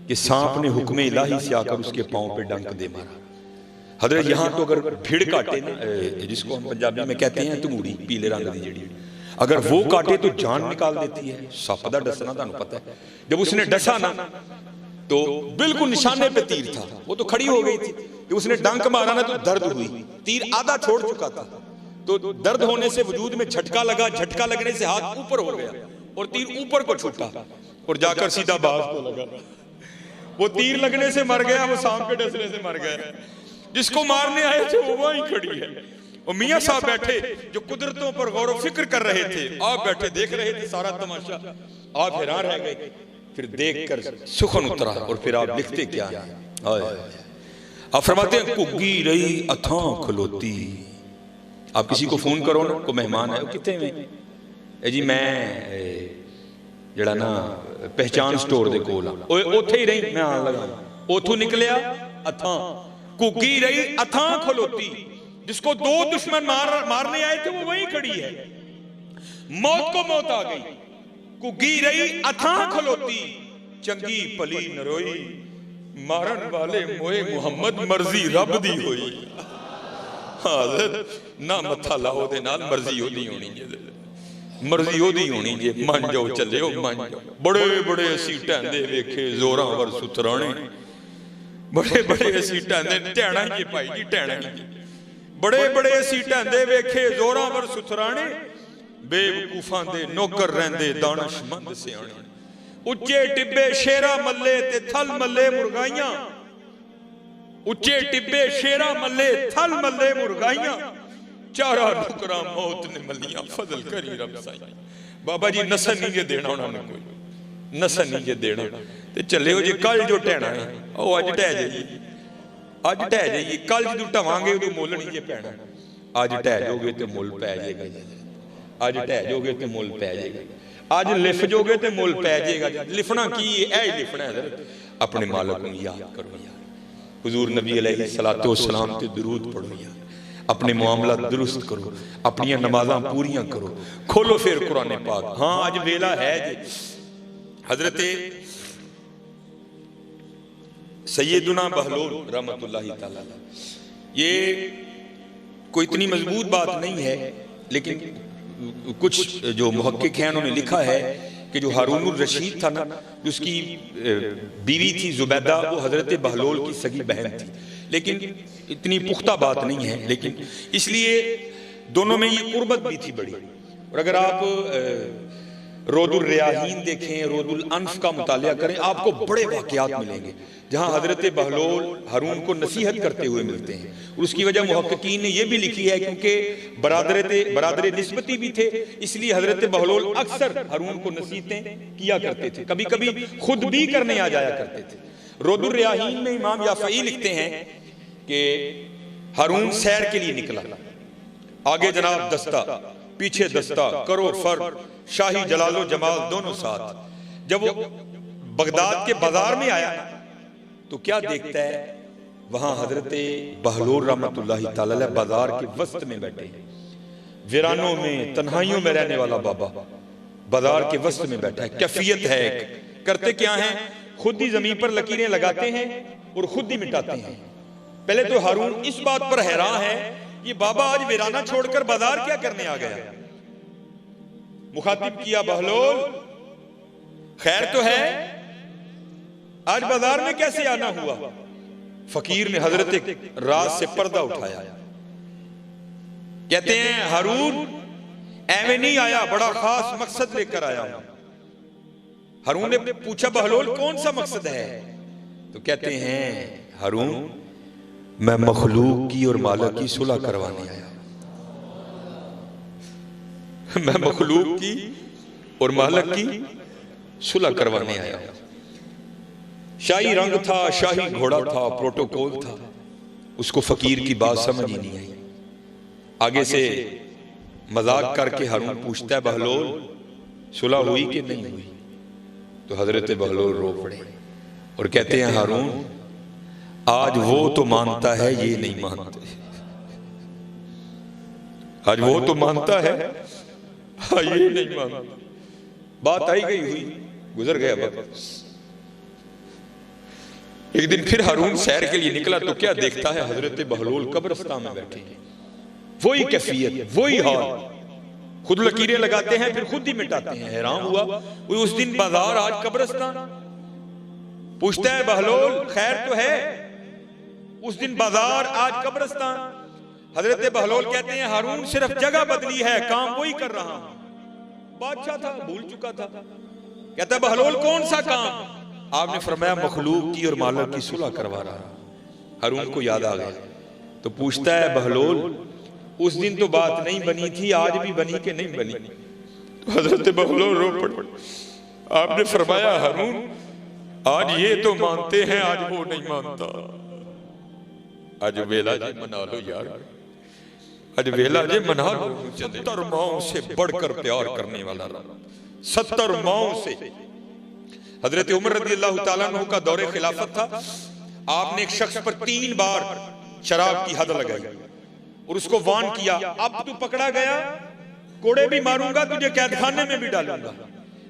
A: कि सांप ने हुक्म इलाही से आकर उसके पांव पे डंक दे मारा। हजरत यहाँ तो अगर भीड़ काटे ना, जिसको हम पंजाबी में कहते हैं तंगूड़ी, पीले रंग की जेड़ी, अगर वो काटे तो जान निकाल देती है। सप दा डसना तुहानू पता है, जब उसने डसा ना तो बिल्कुल निशाने पे तीर था, वो तो खड़ी हो गई थी, तो उसने डंक मारा ना तो दर्द हुई, तीर आधा छोड़ चुका था, तो दर्द होने से वजूद में झटका लगा, झटका लगने से हाथ ऊपर हो गया और तीर ऊपर को छूटा और जाकर सीधा बाज को लगा। वो तीर लगने से मर गया, वो सांप के डसने से मर गया। जिसको मारने आए थे वो वहीं खड़ी है। और मियां साहब बैठे जो कुदरतों पर गौर फिक्र कर रहे थे, आप बैठे देख रहे थे सारा तमाशा, आप हैरान रह गए। फिर देखकर सुखन उतरा और फिर आप लिखते क्या है, आप फरमाते हैं कुग्गी रही अथां खलोती। आप किसी को फोन करो ना, को मेहमान है, कितने में जी मैं जड़ा ना पहचान स्टोर दे कोल ओथे ही रही, मैं आन लगा, ओथों निकलिया अथां, कुग्गी रही अथां खलोती। जिसको दो दुश्मन मारने आए थे वो वहीं खड़ी है, मौत को मौत आ गई। कुग्गी रही अथां खलोती, चंगी भली नरोई, मारन वाले मोए मुहम्मद मर्जी रब दी होई। हाज़र ना मत्था लाओ दे नाल, मर्जी ओदी होनी जे, मर्जी ओदी होनी जे, मन जाओ चले मन जाओ। बड़े बड़े असी टैंदे वेखे जोरां वर सुतराने, बड़े बड़े असी टैंदे टैणा जी भाई जी टैणा जी, बड़े बड़े असी टैंदे वेखे जोरां वर सुतराने, बेवकूफां दे नौकर रहंदे दानशमंद सियाणे। उच्चे टिब्बे शेरा मल्ले ते थल मल्ले मुर्गाइयां, उच्चे टिब्बे शेरा मल्ले थल मल्ले मुर्गाइयां, चारा नुकरा मौत ने मलियां फजल करी रब साईं। बाबा जी नसन नहीं जे देना उन्होंने, कोई नसन नहीं जे देना ते चले हो जी। कल जो टहना है ओ अज ढह जाइए, अज ढह जाइए, कल जो ढवांगे उदों मुल नहीं जे पैना। अज ढह जाओगे तो मुल पै जाएगा, अज ढह जाओगे तो मुल पै जाएगा, अज लिफ जाओगे तो मुल पै जाएगा। लिफना की है, लिफना है अपने मालिक को याद करो यार, हुजूर नबी अलैहिस्सलातु वस्सलाम ते दुरूद पढ़ो यार, अपने मामला दुरुस्त करो, अपनी नमाज़ां पूरियां करो, खोलो फिर कुरान पाक। हाँ अज वेला है जी, हजरत सैयदुना बहलोल रहमतुल्लाहि तआला, ये कोई इतनी मजबूत बात नहीं है, लेकिन कुछ जो मुहक्किक हैं उन्होंने लिखा है कि जो हारूनुर रशीद था ना, उसकी बीवी थी जुबैदा, वो हजरत बहलोल की सगी बहन थी, लेकिन इतनी पुख्ता बात नहीं है, लेकिन इसलिए दोनों में ये कुर्बत भी थी बड़ी। और अगर आप रोदुल रियाहीन देखें, रोदुल अनफ का मुतालिया करें, आपको बड़े वाक़यात मिलेंगे जहां हजरत बहलोल हारून को नसीहत करते हुए मिलते हैं। और उसकी वजह मुहक्किकीन ने यह भी लिखी है क्योंकि बरादरे निस्बती भी थे, इसलिए हजरत बहलोल अक्सर हारून को नसीहतें किया करते थे, कभी कभी खुद भी करने आ जाया करते थे। रोदुल रियाहीन में इमाम याफ़ई लिखते हैं कि हारून सैर के लिए निकला, आगे जनाब दस्ता, पीछे दस्ता, करो फर्द, शाही जलालो जमाल दोनों साथ। जब वो बगदाद के बाजार में आया तो क्या देखता है, वहां हजरत बहलोल रहमतुल्लाहि तआला अलैह बाजार के वस्त में बैठे, वीरानों में तन्हाइयों में रहने वाला बाबा बाजार के वस्त में बैठा है। कैफियत है, करते क्या है, खुद ही जमीन पर लकीरें लगाते हैं और खुद ही मिटाते हैं। पहले तो हारून इस बात पर हैरान है, ये बाबा आज वीराना छोड़कर बाजार क्या करने आ गया। मुखातिब किया, बहलोल खैर तो है, आज बाजार में कैसे आना हुआ। फकीर ने हजरत राज से पर्दा उठाया, कहते हैं हारून एवं नहीं आया, बड़ा खास मकसद लेकर आया हूं। हारून ने पूछा, बहलोल कौन सा मकसद है। तो कहते हैं हारून मैं मखलूक की और मालिक की सुलह करवाने आया, मैं मखलूक की और मालिक की सुलह करवाने आया। शाही रंग था, शाही घोड़ा था, प्रोटोकॉल था, उसको फकीर की बात समझ ही नहीं आई। आगे से मजाक करके हारून पूछता है, बहलोल सुलह हुई कि नहीं हुई। तो हजरत बहलोल रो पड़े और कहते हैं हारून आज वो तो मानता है, ये नहीं मानते। आज वो तो मानता है, हाँ ये नहीं मानता। बात आई गई हुई, गुजर गया वक्त। एक दिन फिर हारून सैर के लिए निकला तो क्या देखता है, हजरत बहलोल कब्रिस्तान में बैठे हैं। वही कैफियत, वही हाल, खुद लकीरें लगाते हैं फिर खुद ही मिटाते हैं। हैरान हुआ उस दिन बाजार, आज कब्रिस्तान। पूछता है बहलोल खैर तो है? उस दिन बाजार आज कब्रिस्तान। हजरत बहलोल कहते हैं हारून सिर्फ जगह बदली है, काम वही कर रहा हूं। बादशाह था, भूल चुका था। कहता है बहलोल कौन सा काम? आपने फरमाया मखलूक की और मालिक की सुलह करवा रहा। हारून को याद आ गया तो पूछता है बहलोल उस दिन तो बात नहीं बनी थी, आज भी बनी कि नहीं बनी? तो हजरत बहलोल रो पड़े। आपने फरमाया हारून आज ये तो मानते हैं, आज वो नहीं मानता। आज वेला जी मना लो यार, आज वेला जी मना लो। 70 माओं से बढ़कर प्यार करने वाला, 70 माओं से। हजरत उमर रज़ी अल्लाह ताला अन्हु का दौरे खिलाफत था। आपने एक शख्स पर 3 बार शराब की हद लगाई और उसको वार्न किया, अब तू पकड़ा गया कोड़े भी मारूंगा, तुझे कैद खाने में भी डालूंगा।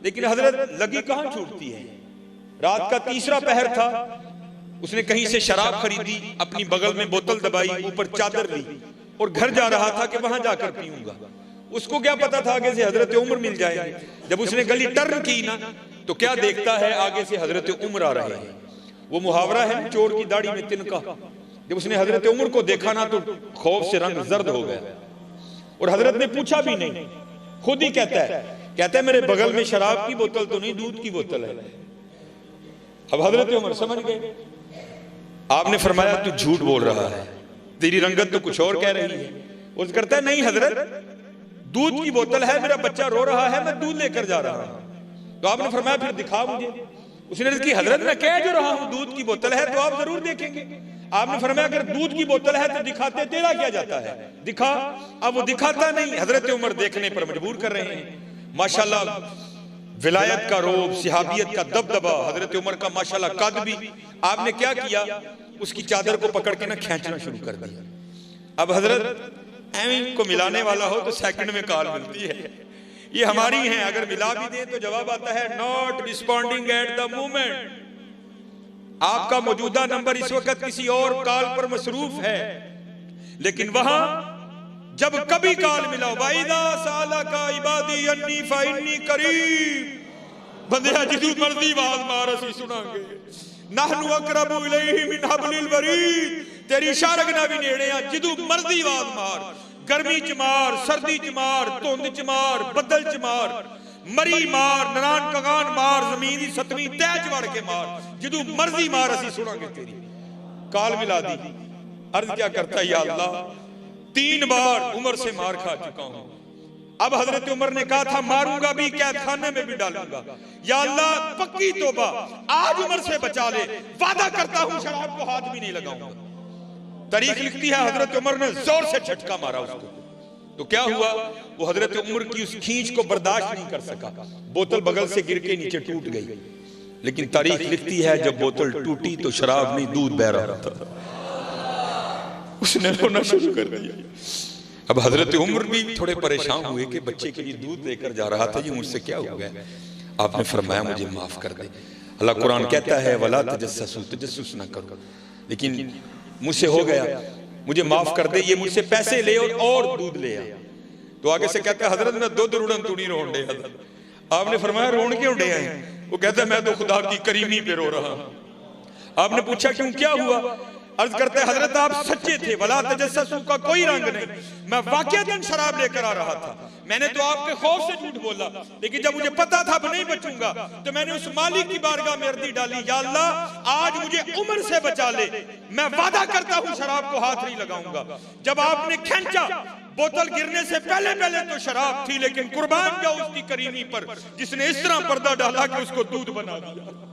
A: लेकिन हजरत लगी कहां छूटती है। रात का 3रा पहर था, उसने कहीं से शराब खरीदी, अपनी बगल में बोतल दबाई, ऊपर चादर ली और घर जा रहा था कि वहां जाकर पीऊंगा। उसको क्या पता था आगे से हजरत उमर मिल जाएंगे। जब उसने गली टर्न की ना तो क्या देखता है आगे से हजरत उमर आ रहे हैं। वो मुहावरा है चोर की दाढ़ी में तिनका। जब उसने हजरत उमर को देखा ना तो खौफ से रंग जर्द हो गया और हजरत ने पूछा भी नहीं, खुद ही कहता है मेरे बगल में शराब की बोतल तो नहीं, दूध की बोतल है। अब हजरत उमर समझ गए। आपने फरमाया तू झूठ बोल रहा है, तेरी रंगत तो कुछ और कह रही है। उस करता है नहीं हजरत दूध की बोतल है, मेरा बच्चा रो रहा है, मैं दूध लेकर जा रहा हूं। तो आपने फरमाया फिर दिखा मुझे। उसने कहा हजरत मैं कह जो रहा हूं दूध की बोतल है, तो आप जरूर देखेंगे। आपने फरमाया अगर दूध की बोतल है तो दिखाते तेरा क्या जाता है, दिखा। अब वो दिखाता नहीं, हजरत उमर देखने पर मजबूर कर रहे हैं। माशाल्लाह विलायत का रोब, सिहाबियत का दबदबा, हजरत उमर का माशाल्लाह कद भी। आपने क्या किया, उसकी चादर को पकड़ के ना खींचना शुरू कर दिया। अब हजरत एवं को मिलाने वाला हो तो सेकंड में कॉल मिलती है। ये हमारी है, अगर मिला भी दे तो जवाब आता है not responding at the moment. आपका मौजूदा नंबर इस वक्त किसी और कॉल पर मसरूफ है, लेकिन वहां जब कभी कॉल मिला वाइदा साला का इबादी अन्नी फाइन्नी करीब, बंदे जिदू मर्जी आवाज मार असी सुनांगे। नहनु अकरबु इलैहि मिन हब्लिल वरीद, तेरी शारगना भी नेड़े आ, जिदू मर्जी आवाज मार। गर्मी च मार, सर्दी च मार, धुंध च मार, बदल च मार, मरी मार, नरान कगान मार, जमीन की 7वीं तह च वड़ के मार, जिदू मर्जी मार असी सुनांगे तेरी। काल मिला दी। अर्ज क्या करता या अल्लाह 3 बार उमर से मार खा चुका हूं। अब हजरत उमर ने कहा था मारूंगा भी, कैद खाने में भी डालूंगा। या अल्लाह पक्की तौबा, आज उमर से बचा ले, वादा करता हूं शराब को हाथ भी नहीं लगाऊंगा। तारीख लिखती है हजरत उमर ने जोर से झटका मारा उसको। तो क्या हुआ, वो हजरत उमर की उस खींच को बर्दाश्त नहीं कर सका, बोतल बगल से गिर के नीचे टूट गई। लेकिन तारीख लिखती है जब बोतल टूटी तो शराब नहीं दूध बह रहा था। उसने रोना शुरू कर दिया। अब हजरत उमर भी थोड़े परेशान हुए कि बच्चे के लिए दूध लेकर जा रहा था, ये मुझसे क्या हो गया। आपने फरमाया मुझे माफ कर दे। अल्लाह कुरान कहता है वला तजस्ससु, तजस्सुस ना करो, लेकिन मुझसे हो गया, मुझे माफ कर दे। ये मुझसे पैसे ले और दूध ले आ। तो आगे से कहता है हजरत मैं दूध रुड़न तूड़ी रोन दे। आपने फरमाया रोन क्यों डे आए? वो कहता है मैं तो खुदा की करीमी पे रो रहा हूं। आपने पूछा क्यों, क्या हुआ? अर्ज करते हजरत आप सच्चे थे, वला तजस्ससु का कोई रंग नहीं, मैं वाकईतन शराब लेकर आ रहा था। मैंने तो आपके खौफ से झूठ बोला, लेकिन जब मुझे पता था अब नहीं बचूंगा तो मैंने उस मालिक की बारगाह में अर्जी डाली, या अल्लाह आज मुझे उम्र से बचा ले, मैं वादा करता हूं शराब को हाथ नहीं लगाऊंगा। जब आपने खींचा बोतल गिरने से पहले पहले तो शराब थी, लेकिन कुर्बान जाओ उसकी करीमी पर जिसने इस तरह पर्दा डाला कि उसको दूध बना दिया।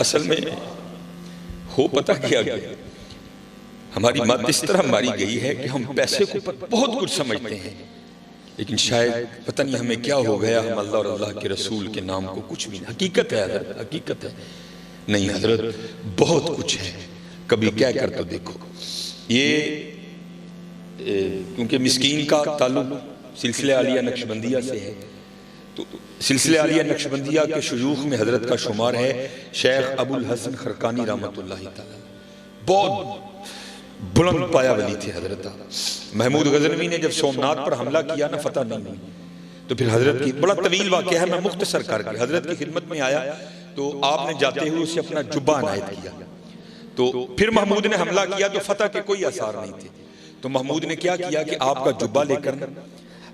A: असल में हो पता क्या गया, हमारी मत इस तरह मारी गई है कि हम पैसे को बहुत कुछ समझते हैं, लेकिन शायद पता नहीं हमें क्या हो गया, हम अल्लाह और अल्लाह के रसूल के नाम को कुछ भी नहीं। हकीकत है हजरत, हकीकत है नहीं हजरत, बहुत कुछ है। कभी क्या कर तो देखो, ये क्योंकि मिस्कीन का ताल्लुक सिलसिले आलिया नक्शबंदिया से है, तो सिलसिले आलिया नक्शबंदिया के शयूख में हजरत का शुमार है शेख अबुल हसन खरकानी रहमतुल्लाहि तआला। बहुत बुलंद पाया वली थे हजरत। महमूद गजनवी ने जब सोमनाथ पर हमला किया ना, फतह नहीं हुई, तो फिर हजरत की बड़ा तवील वाक़या है, मैं मुख्तसर करके हजरत की खिदमत में आया, तो आपने जाते हुए उसे अपना जुब्बा अनायत किया। तो फिर महमूद ने हमला किया तो फतह के कोई आसार नहीं थे। तो महमूद ने क्या किया कि आपका जुब्बा लेकर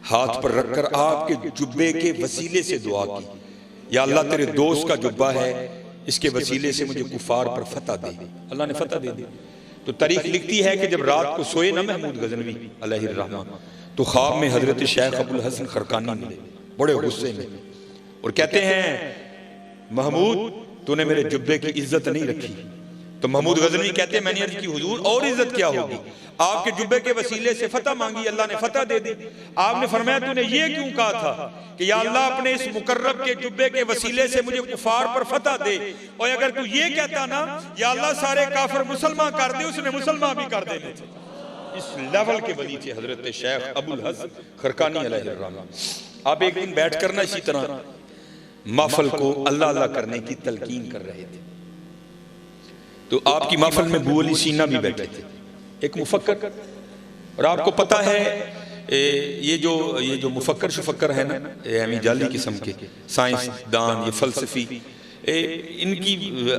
A: हाथ पर रखकर आपके जुब्बे के वसीले से दुआ की, या अल्लाह तेरे दोस्त का जुब्बा है, इसके वसीले से मुझे कुफार पर फतह दे। अल्लाह ने फतह दे दी। तो तारीख लिखती है कि जब रात को सोए ना महमूद गजनवी अलैहिर्रहमा, तो ख्वाब में हजरत शेख अबुल हसन खरकानी मिले बड़े गुस्से में, और कहते हैं महमूद तूने मेरे जुब्बे की इज्जत नहीं रखी। तो महमूद गजनवी कहते हैं मैंने अर्ज की हुजूर और इज्जत क्या होगी, आपके जुब्बे के वसीले से फतह मांगी, अल्लाह ने फतह दे दी। आपने फरमाया तूने ये क्यों कहा था कि या अल्लाह अपने इस मुकर्रब के जुब्बे के वसीले से मुझे कुफार पर फतह दे, और अगर तू ये कहता ना या अल्लाह सारे काफिर मुसलमान कर दे, उसने मुसलमान भी कर देने थे। इस लेवल के वली थे हजरत शेख अबुल हसन खरकानी अलैहिर्रहमा। आप एक दिन बैठ कर ना इसी तरह महफल को अल्लाह अल्लाह करने की तलकीन कर रहे थे, तो आपकी महफल में बू अली सीना भी बैठे थे, एक मुफक्कर। और आपको पता है ये जो मुफक्कर शुफक्कर है ना, यानी जाली किस्म के साइंसदान, ये फलसफी, इनकी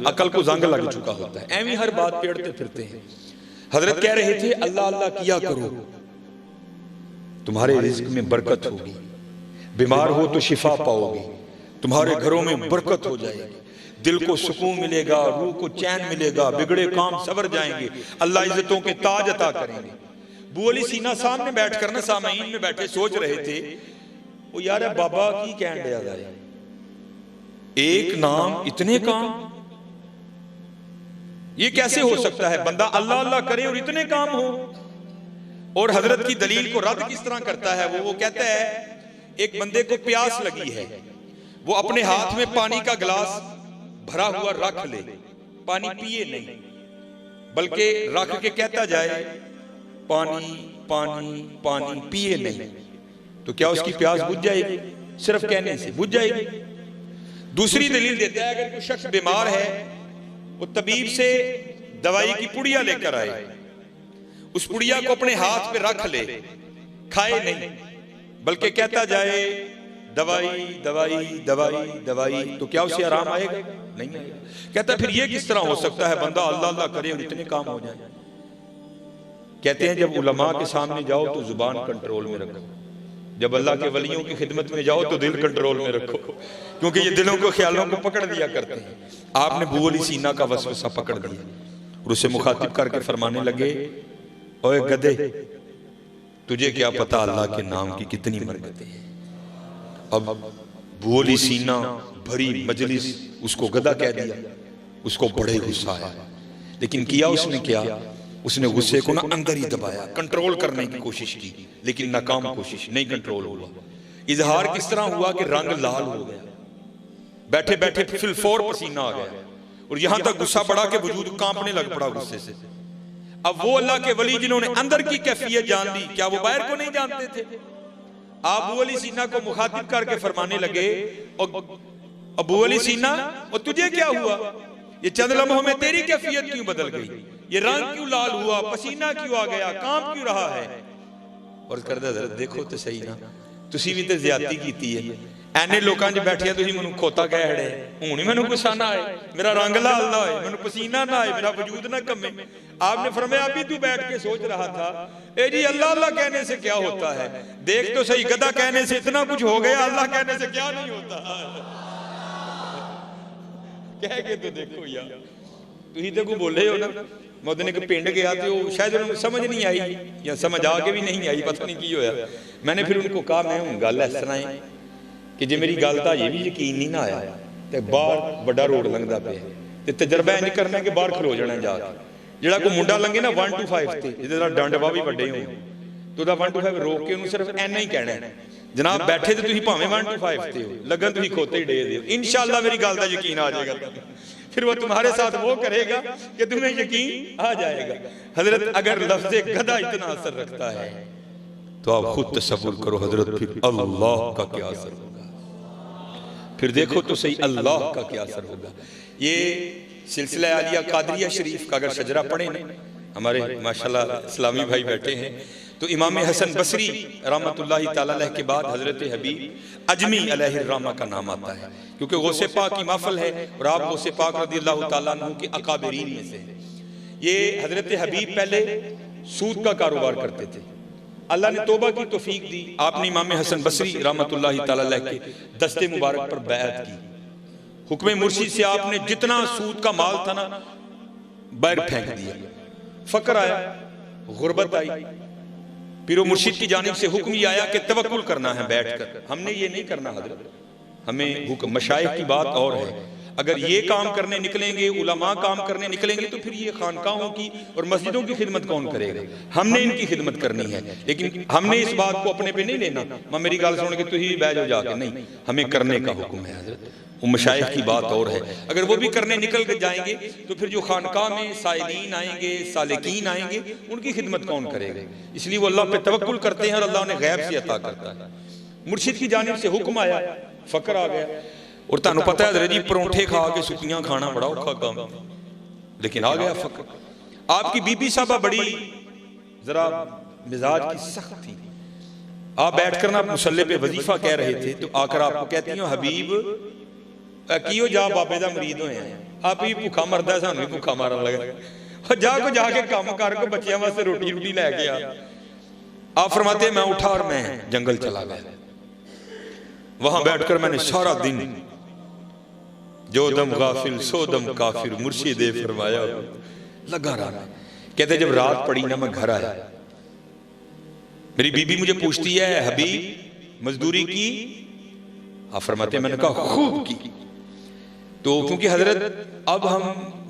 A: अकल को जंग लग चुका होता है, एवं हर बात पेड़ते फिरते हैं। हजरत कह रहे थे अल्लाह अल्लाह किया करो, तुम्हारे रिज्क में बरकत होगी, बीमार हो तो शिफा पाओगे, तुम्हारे घरों में बरकत हो जाएगी, दिल को सुकून मिलेगा, रूह को चैन मिलेगा, बिगड़े काम सवर जाएंगे, अल्लाह इज्जतों के ताज अता करेंगे। बू अली सीना सामने बैठकर ना सामईन में बैठे सोच रहे थे, वो यार बाबा की कह दिया जाए, एक नाम इतने काम, ये कैसे हो सकता है, बंदा अल्लाह अल्लाह करे और इतने काम हो। और हजरत की दलील को रद्द किस तरह करता है वो कहता है एक बंदे को प्यास लगी है, वो अपने हाथ में पानी का गिलास भरा हुआ रख ले, पानी पिए नहीं, बल्कि रख के कहता जाए पानी पानी पानी, पिए नहीं, तो क्या उसकी प्यास बुझ जाएगी? सिर्फ कहने से बुझ जाएगी। दूसरी दलील देता है अगर कोई शख्स बीमार है, वो तबीब से दवाई की पुड़िया लेकर आए, उस पुड़िया को अपने हाथ पे रख ले, खाए नहीं, बल्कि कहता जाए दवाई दवाई दवाई दवाई, तो क्या उसे आराम आएगा? नहीं आएगा। कहता फिर ये किस तरह हो सकता है, बंदा अल्लाह अल्लाह करे और इतने काम हो जाए। कहते हैं जब उलमा के सामने जाओ तो जुबान कंट्रोल में रखो, जब अल्लाह के वलियों की खिदमत में जाओ तो दिल कंट्रोल में रखो, क्योंकि ये दिलों को ख्यालों को पकड़ लिया करते हैं। आपने बू अली सीना का वसवसा पकड़ लिया और उसे मुखातिब करके फरमाने लगे, ओए गधे, तुझे क्या पता अल्लाह के नाम की कितनी बरकतें हैं। अब बू अली सीना भरी मजलिस उसको गधा कह दिया, उसको बड़े गुस्सा आया, लेकिन किया उसने क्या, उसने गुस्से को ना अंदर ही दबाया, कंट्रोल करने की कोशिश की, लेकिन नाकाम कोशिश, नहीं कंट्रोल हुआ। इजहार किस तरह हुआ कि रंग लाल हो गया, बैठे बैठे फिलफोर पसीना आ गया, और यहां तक गुस्सा बढ़ा के वजूद कांपने लग पड़ा गुस्से से। अब वो अल्लाह के वली जिन्होंने अंदर की कैफियत जान ली, क्या वो बाहर को नहीं जानते थे? आप अबू अली सीना को मुखातिब करके फरमाने लगे, अबू अली सीना, और तुझे क्या हुआ, ये चंद लम्हों में तेरी कैफियत क्यों बदल गई, ये रंग क्यों लाल हुआ, पसीना क्यों आ गया, कांप क्यों रहा है? और करदा जरा देखो तो सही ना, तुसी भी तो ज्यादती कीती है, ਐਨੇ ਲੋਕਾਂ 'ਚ ਬੈਠਿਆ ਤੁਸੀਂ ਮੈਨੂੰ ਖੋਤਾ ਕਹਿ ਹੜੇ, ਹੁਣ ਹੀ ਮੈਨੂੰ ਗੁੱਸਾ ਨਾ ਆਏ, मेरा रंग लाल ना होए, ਮੈਨੂੰ पसीना ना आए, मेरा वजूद ना कमे। आपने फरमाया अभी तू बैठ के सोच रहा था, ए जी अल्लाह अल्लाह कहने से क्या होता है, देख तो सही गधा कहने से इतना कुछ हो गया, अल्लाह कहने से क्या नहीं होता। कह के तो देखो यार, तुम तो को बोले हो ना, मैं उस दिन एक पिंड गया तो शायद उन्होंने समझ नहीं आई, या समझ आके भी नहीं आई, पता नहीं की होया। मैंने फिर उनको कहा मैं हूँ गल इस तरह है कि जे मेरी गल का ये भी यकीन नहीं ना आया तो बाहर बड़ा रोड लंघदा पे ते तजर्बा इंज करना कि बाहर खलो जाना जाके, ਜਿਹੜਾ ਕੋਈ ਮੁੰਡਾ ਲੰਗੇ ਨਾ 1 to 5 ਤੇ ਜਿਹਦੇ ਦਾ ਡੰਡਵਾ ਵੀ ਵੱਡੇ ਹੋ तो 1 to 5 रोक के उन्होंने सिर्फ इन्ना ही कहना है जनाब बैठे तो तुसीं भावें 1 to 5 ते हो लगन तुसीं खोते ही डे दिओ इंशाअल्लाह मेरी गल दा यकीन आ जाएगा फिर वो तुम्हारे साथ वो करेगा कि तुम्हें यकीन आ जाएगा। हजरत अगर लफ्ज़े गधा इतना असर रखता है तो आप खुद तसव्वुर करो हजरत फिर अल्लाह का क्या असर होगा। फिर देखो तो सही अल्लाह का क्या असर होगा। ये सिलसिला आलिया कादरिया शरीफ का अगर शजरा पढ़े ना, हमारे माशाल्लाह इस्लामी भाई बैठे हैं, तो इमाम हसन बसरी रहमतुल्लाहि ताला अलैह के बाद हजरत हबीब अजमी अलैहिर्रहमा का नाम आता है, क्योंकि गौसे पाक की महफिल है और आप गौसे पाक रज़ियल्लाहु ताला अन्हु के अकाबरीन में से हैं। ये हजरत हबीब पहले सूद का कारोबार करते थे, अल्लाह ने तौबा की तौफीक दी, आपने इमाम हसन बसरी रहमतुल्लाहि ताला अलैह के दस्ते मुबारक पर बैअत की। हुक्म मुर्शिद से आपने जितना सूद का माल था ना बाहर फेंक दिया। फकर आया, गुर्बत आई, पीरो मुर्शिद की जानिब से हुक्म ये आया कि तवक्कुल करना है बैठकर। हमने ये नहीं करना हजरत, हमें हुक्म मशाइख की बात और है। अगर ये काम करने निकलेंगे, उलमा काम करने निकलेंगे, तो फिर ये खानकाहों की और मस्जिदों की खिदमत कौन करेगा? हमने इनकी खिदमत करनी है, लेकिन हमने इस बात को अपने पे नहीं लेना। मैं मेरी गल सुन के तुम ही बह जाओ जाके, नहीं, हमें करने का हुक्म है हजरत। वो मशाइख की बात और है, अगर वो भी करने निकल के जाएंगे तो फिर जो खानकाह में साइलीन आएंगे, सालिकीन आएंगे, उनकी खिदमत कौन करेगा? इसलिए वो अल्लाह पे तवक्कुल करते हैं और अल्लाह उन्हें गैब से अता करता है। मुर्शिद की जानिब से हुक्म आया, फकर आ गया। और तुहानू पता है हजरत जी, परोंठे खा के सुखियां खाना बड़ा औखा काम, लेकिन आ गया फकर। आपकी बीबी साहबा बड़ी जरा मिजाज की सख्त थी। आप बैठकर ना मुसल्ले पे वजीफा कह रहे थे, तो आकर आपको कहती हो हबीब कियो जा बाबे दा मरीद होए हैं, आप ही भुखा मरदा है, सानू भी भुखा मारन लगा, जा जाके काम कर को बच्चियां वास्ते रोटी रोटी लैके आ। आप फरमाते मैं उठा और मैं जंगल चला गया। वहां बैठकर मैंने सारा दिन जो दम गाफिल सो दम काफिर मुर्शिद फरमाया लगा रहा। कहते जब रात पड़ी ना मैं घर आया, मेरी बीबी मुझे पूछती है हबीब मजदूरी की? आप फरमाते मैंने कहा खूब की। तो क्योंकि हजरत अब हम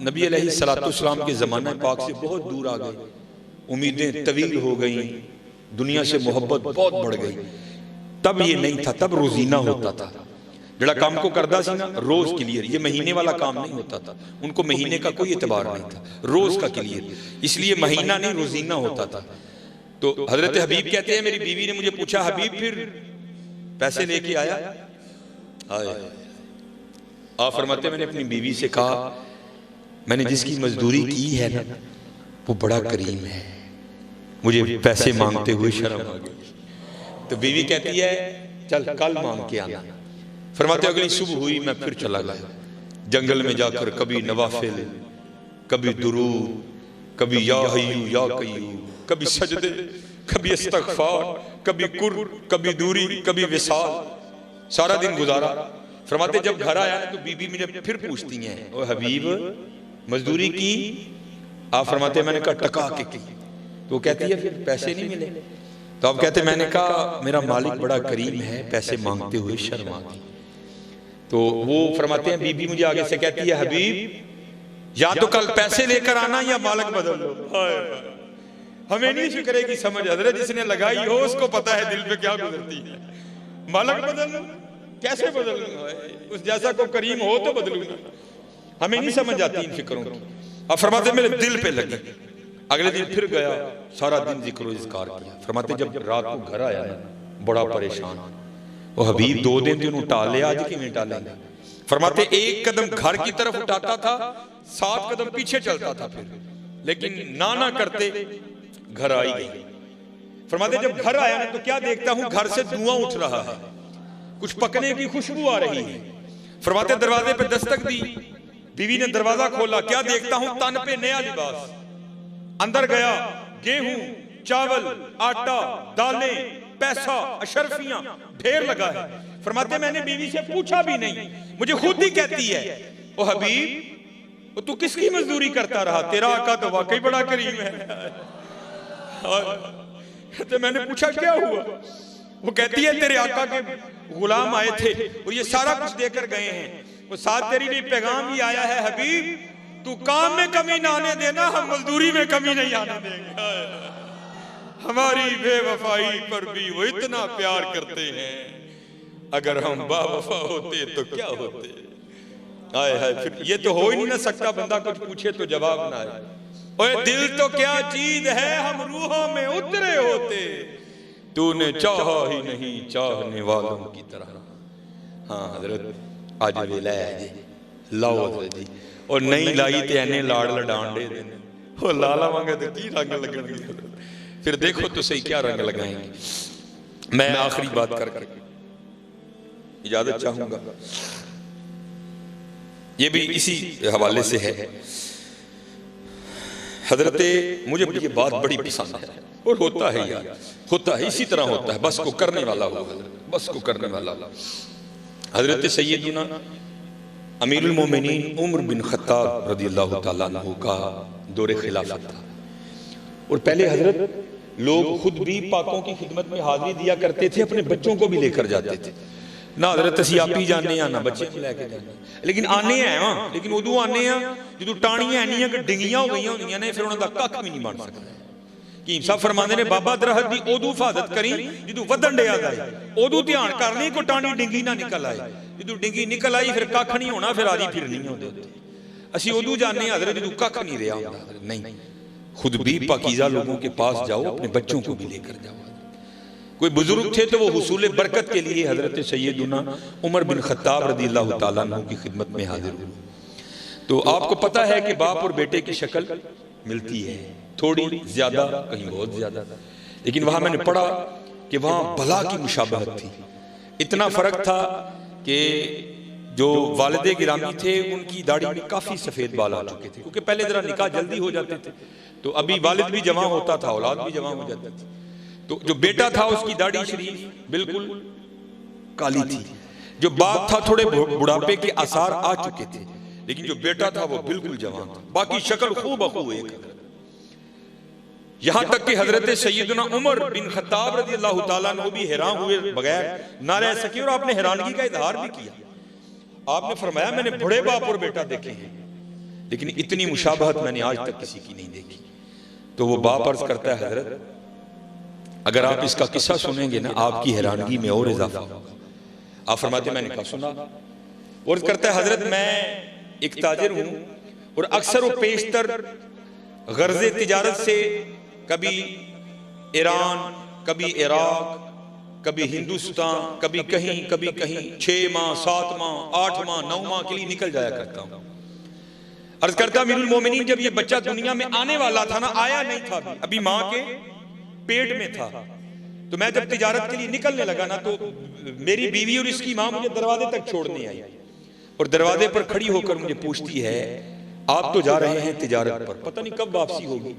A: नबी अलैहिस्सलाम के ज़माने पाक से बहुत दूर आ गए, उम्मीदें तवील हो गई, दुनिया से मोहब्बत बहुत बढ़ गई। तब ये नहीं था, तब रोजीना होता था। जड़ा काम को करदा सी ना रोज क्लियर, ये महीने वाला काम नहीं होता था। उनको महीने का कोई एतबार नहीं था, रोज का क्लियर, इसलिए महीना नहीं रोजीना होता था। तो हजरत हबीब कहते हैं मेरी बीवी ने मुझे पूछा हबीब फिर पैसे लेके आया? आप फरमाते मैंने अपनी बीवी से कहा मैंने जिसकी मजदूरी की है ना वो बड़ा करीम है, मुझे पैसे मांगते हुए शर्म आ गई। तो बीवी कहती है चल कल मांग के आना। फरमाते अगली सुबह हुई, मैं फिर चला गया जंगल में जाकर, कभी नवाफिल, कभी दुरूद, कभी या हय्यू या कय्यूम, कभी सजदे, कभी इस्तगफार, कभी कुर्ब, कभी दूरी, कभी विसाल, सारा दिन गुजारा। फरमाते जब घर आया तो बीबी मुझे फिर पूछती हैं ओ हबीब मजदूरी की? आप फरमाते मैंने कहा टका के की। तो वो कहती है फिर पैसे नहीं मिले? तो आप कहते मैंने कहा मेरा मालिक बड़ा करीम है, पैसे मांगते हुए शर्म आ गई। तो वो फरमाते हैं बीबी मुझे आगे से कहती है हबीब या तो कल पैसे लेकर आना या मालिक बदल लो। हमें नहीं फिक्र की समझ हजरत, जिसने लगाई हो उसको पता है दिल पे क्या गुजरती है। मालिक बदल लो, कैसे बदलूंगा? उस जैसा को करीम हो तो बदलूंगा। हमें नहीं समझ आती इन फिक्रों की। अब फरमाते मेरे दिल पे लगी। अगले दिन फिर गया, सारा दिन जिक्र इज़कार किया। फरमाते जब रात को घर आया ना बड़ा परेशान, वो हबीब 2 दिन उन्होंने टाले, आज किवें टालेंगे? फरमाते एक कदम घर की तरफ उठाता था, 7 कदम पीछे चलता था फिर, लेकिन ना करते घर आई गई। फरमाते जब घर आया ना तो क्या देखता हूं घर से धुआं उठ रहा है, कुछ पकने की खुशबू आ रही है। फरमाते दरवाजे पे दस्तक दी, बीवी ने दरवाजा खोला, क्या देखता हूं तन पे नया लिबास। अंदर गया, गेहूं, चावल, आटा, दालें, पैसा, अशरफियां ढेर लगा है। फरमाते मैंने बीवी से पूछा भी नहीं, मुझे खुद ही कहती है ओ हबीब वो तू किसकी मजदूरी करता रहा? तेरा आका तो वाकई बड़ा करीम है। तो मैंने पूछा क्या हुआ? वो कहती है तेरे आका के गुलाम आए थे और ये सारा कुछ देकर गए हैं, वो साथ तेरी लिए पैगाम ही आया है हबीब तू काम में कमी ना आने देना, हम मजदूरी में कमी नहीं आने देंगे। हमारी बेवफाई पर भी वो इतना प्यार करते हैं, अगर हम बावफा होते तो क्या होते। आए हाय, फिर ये तो हो ही नहीं ना सकता बंदा कुछ पूछे तो जवाब ना आए। ओए दिल तो क्या चीज है, हम रूहों में उतरे होते, तूने चाहा ही नहीं चाहने वालों की तरह। हाँ हजरत आज वेला है जी, लाओ हजरत जी, और नहीं लाई तो एने लाड़ लडान दे देने, वो ला लावांगे तो की रंग लगेंगे, फिर देखो तो सही क्या रंग लगाएंगे। मैं आखिरी बात करके इजाजत चाहूंगा, ये भी इसी हवाले से है। हजरत मुझे ये बात बड़ी पसंद है, और होता है यार, होता है इसी तरह होता है, बस को करने वाला हो, बस को करने वाला। हजरत सैयदना अमीरुल मोमिनीन उमर बिन खत्ताब रज़ियल्लाहु ताला अन्हु का दौरे खिलाफत था, और पहले हजरत लोग खुद भी पाकों की खिदमत में हाजिरी दिया करते थे, अपने बच्चों को भी लेकर जाते थे ना। हजरत असी आप ही जाने ना बच्चे लेके जाने, लेकिन आने हैं वहां, लेकिन उदू आने जो टाणियां एनियां कि डिंगियां हो गई होंदियां ने, फिर उन्हां दा कख भी नहीं बन सकता। कीम साहब फरमांदे ने बाबा दरहत दी ओदू हिफाजत करी जदू वधन डिया जाए, ओदू ध्यान करनी को टाणी डिंगी ना निकल आए, जदू डिंगी निकल आई फिर कख नहीं होना, फिर आरी फिरनी होंदे उत्ते। असी ओदू जाने हजरत जदू कख नहीं रहा होंदा। नहीं, खुद भी पाकीज़ा लोगों के पास जाओ, अपने बच्चों को भी लेकर जाओ। कोई बुजुर्ग थे तो वो हुसूल बरकत के लिए हजरत सैयदना उमर बिन खत्ताब रज़ियल्लाहु ताला अन्हु की खिदमत में हाजिर हुए। तो आपको पता है कि बाप और बेटे की शक्ल मिलती है, थोड़ी ज्यादा कहीं बहुत ज्यादा, लेकिन वहां मैंने पढ़ा कि वहां भला की मुशाबहत थी। इतना फर्क था कि जो वालिदे गिरामी थे उनकी दाढ़ी में काफी सफेद बाल आ चुके थे, क्योंकि पहले जरा निकाह जल्दी हो जाते थे, तो अभी वालिद भी जमा होता था, औलाद भी जमा हो जाती थी। तो जो बेटा था उसकी दाढ़ी शरीफ बिल्कुल काली थी, जो बाप था थोड़े बुढ़ापे के आसार आ चुके थे, लेकिन जो बेटा था वो बिल्कुल जवान था, बाकी शक्ल खूब अखू एक। यहां तक कि हजरत सैयदना उमर बिन खत्ताब रज़ियल्लाहु ताला अन्हु भी हैरान हुए बगैर ना रह सके, और आपने हैरानगी का इजहार भी किया। आपने फरमाया मैंने बड़े बाप और बेटा देखे हैं, लेकिन इतनी मुशाबहत मैंने आज तक किसी की नहीं देखी। तो वो बाप अर्ज करता है हजरत अगर आप इसका किस्सा सुनेंगे ना, आपकी हैरानगी में और इजाफा होगा। आप फरमाते मैंने कहा सुना, और करता है हजरत मैं एक ताजिर हूं, और अक्सर वो पेशतर गर्जे तिजारत से कभी ईरान, कभी इराक, कभी हिंदुस्तान, कभी कहीं 6 माह 7 माह 8 माह 9 माह के लिए निकल जाया करता हूं। अर्ज करता अमीरुल मोमिनीन जब ये बच्चा दुनिया में आने वाला था ना, आया नहीं था अभी माँ के पेट में था, तो मैं जब तिजारत के लिए निकलने लगा ना, तो मेरी बीवी और इसकी माँ मुझे दरवाजे तक छोड़ने आई, और दरवाजे पर खड़ी होकर मुझे पूछती है आप तो जा रहे हैं तिजारत पर, पता नहीं कब वापसी होगी,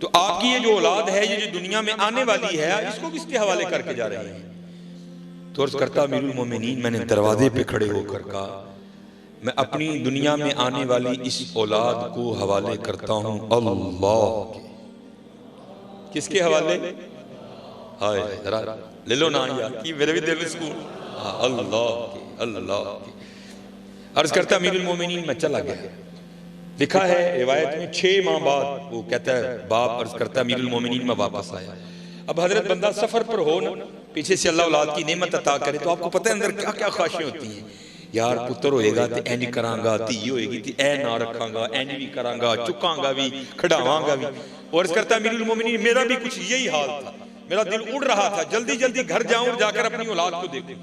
A: तो आपकी ये जो औलाद है, ये जो दुनिया में आने वाली है, इसको किसके हवाले करके जा रहे हैं। तो अर्ज करता अमीरुल मोमिनीन मैंने दरवाजे पे खड़े होकर कहा मैं अपनी दुनिया में आने वाली इस औलाद को हवाले करता हूं अल्लाह के। किसके हवाले? हाय जरा ले लो ना यार, कि मेरे भी दिल में सुकून। हाँ अल्लाह के, अल्लाह के। अर्ज करता अमीरुल मोमिनीन मैं चला गया। लिखा है रिवायत में 6 माह बाद वो कहता है बाप अर्ज करता अमीरुल मोमिनीन मैं वापस आया। अब हजरत बंदा सफर पर हो न, पीछे से अल्लाह औलाद की नेमत अता करे, तो आपको पता है अंदर क्या क्या ख्वाहिशें होती हैं। यार पुत्र होएगा तो इंज करांगा, धी होएगी तो ए ना रखांगा, इंज भी करांगा, चुकांगा भी, खड़ावांगा भी। और अर्ज करता अमीरुल मोमिनीन मेरा भी कुछ यही हाल था, मेरा दिल उड़ रहा था जल्दी जल्दी घर जाऊं और जाकर अपनी औलाद को देखूं।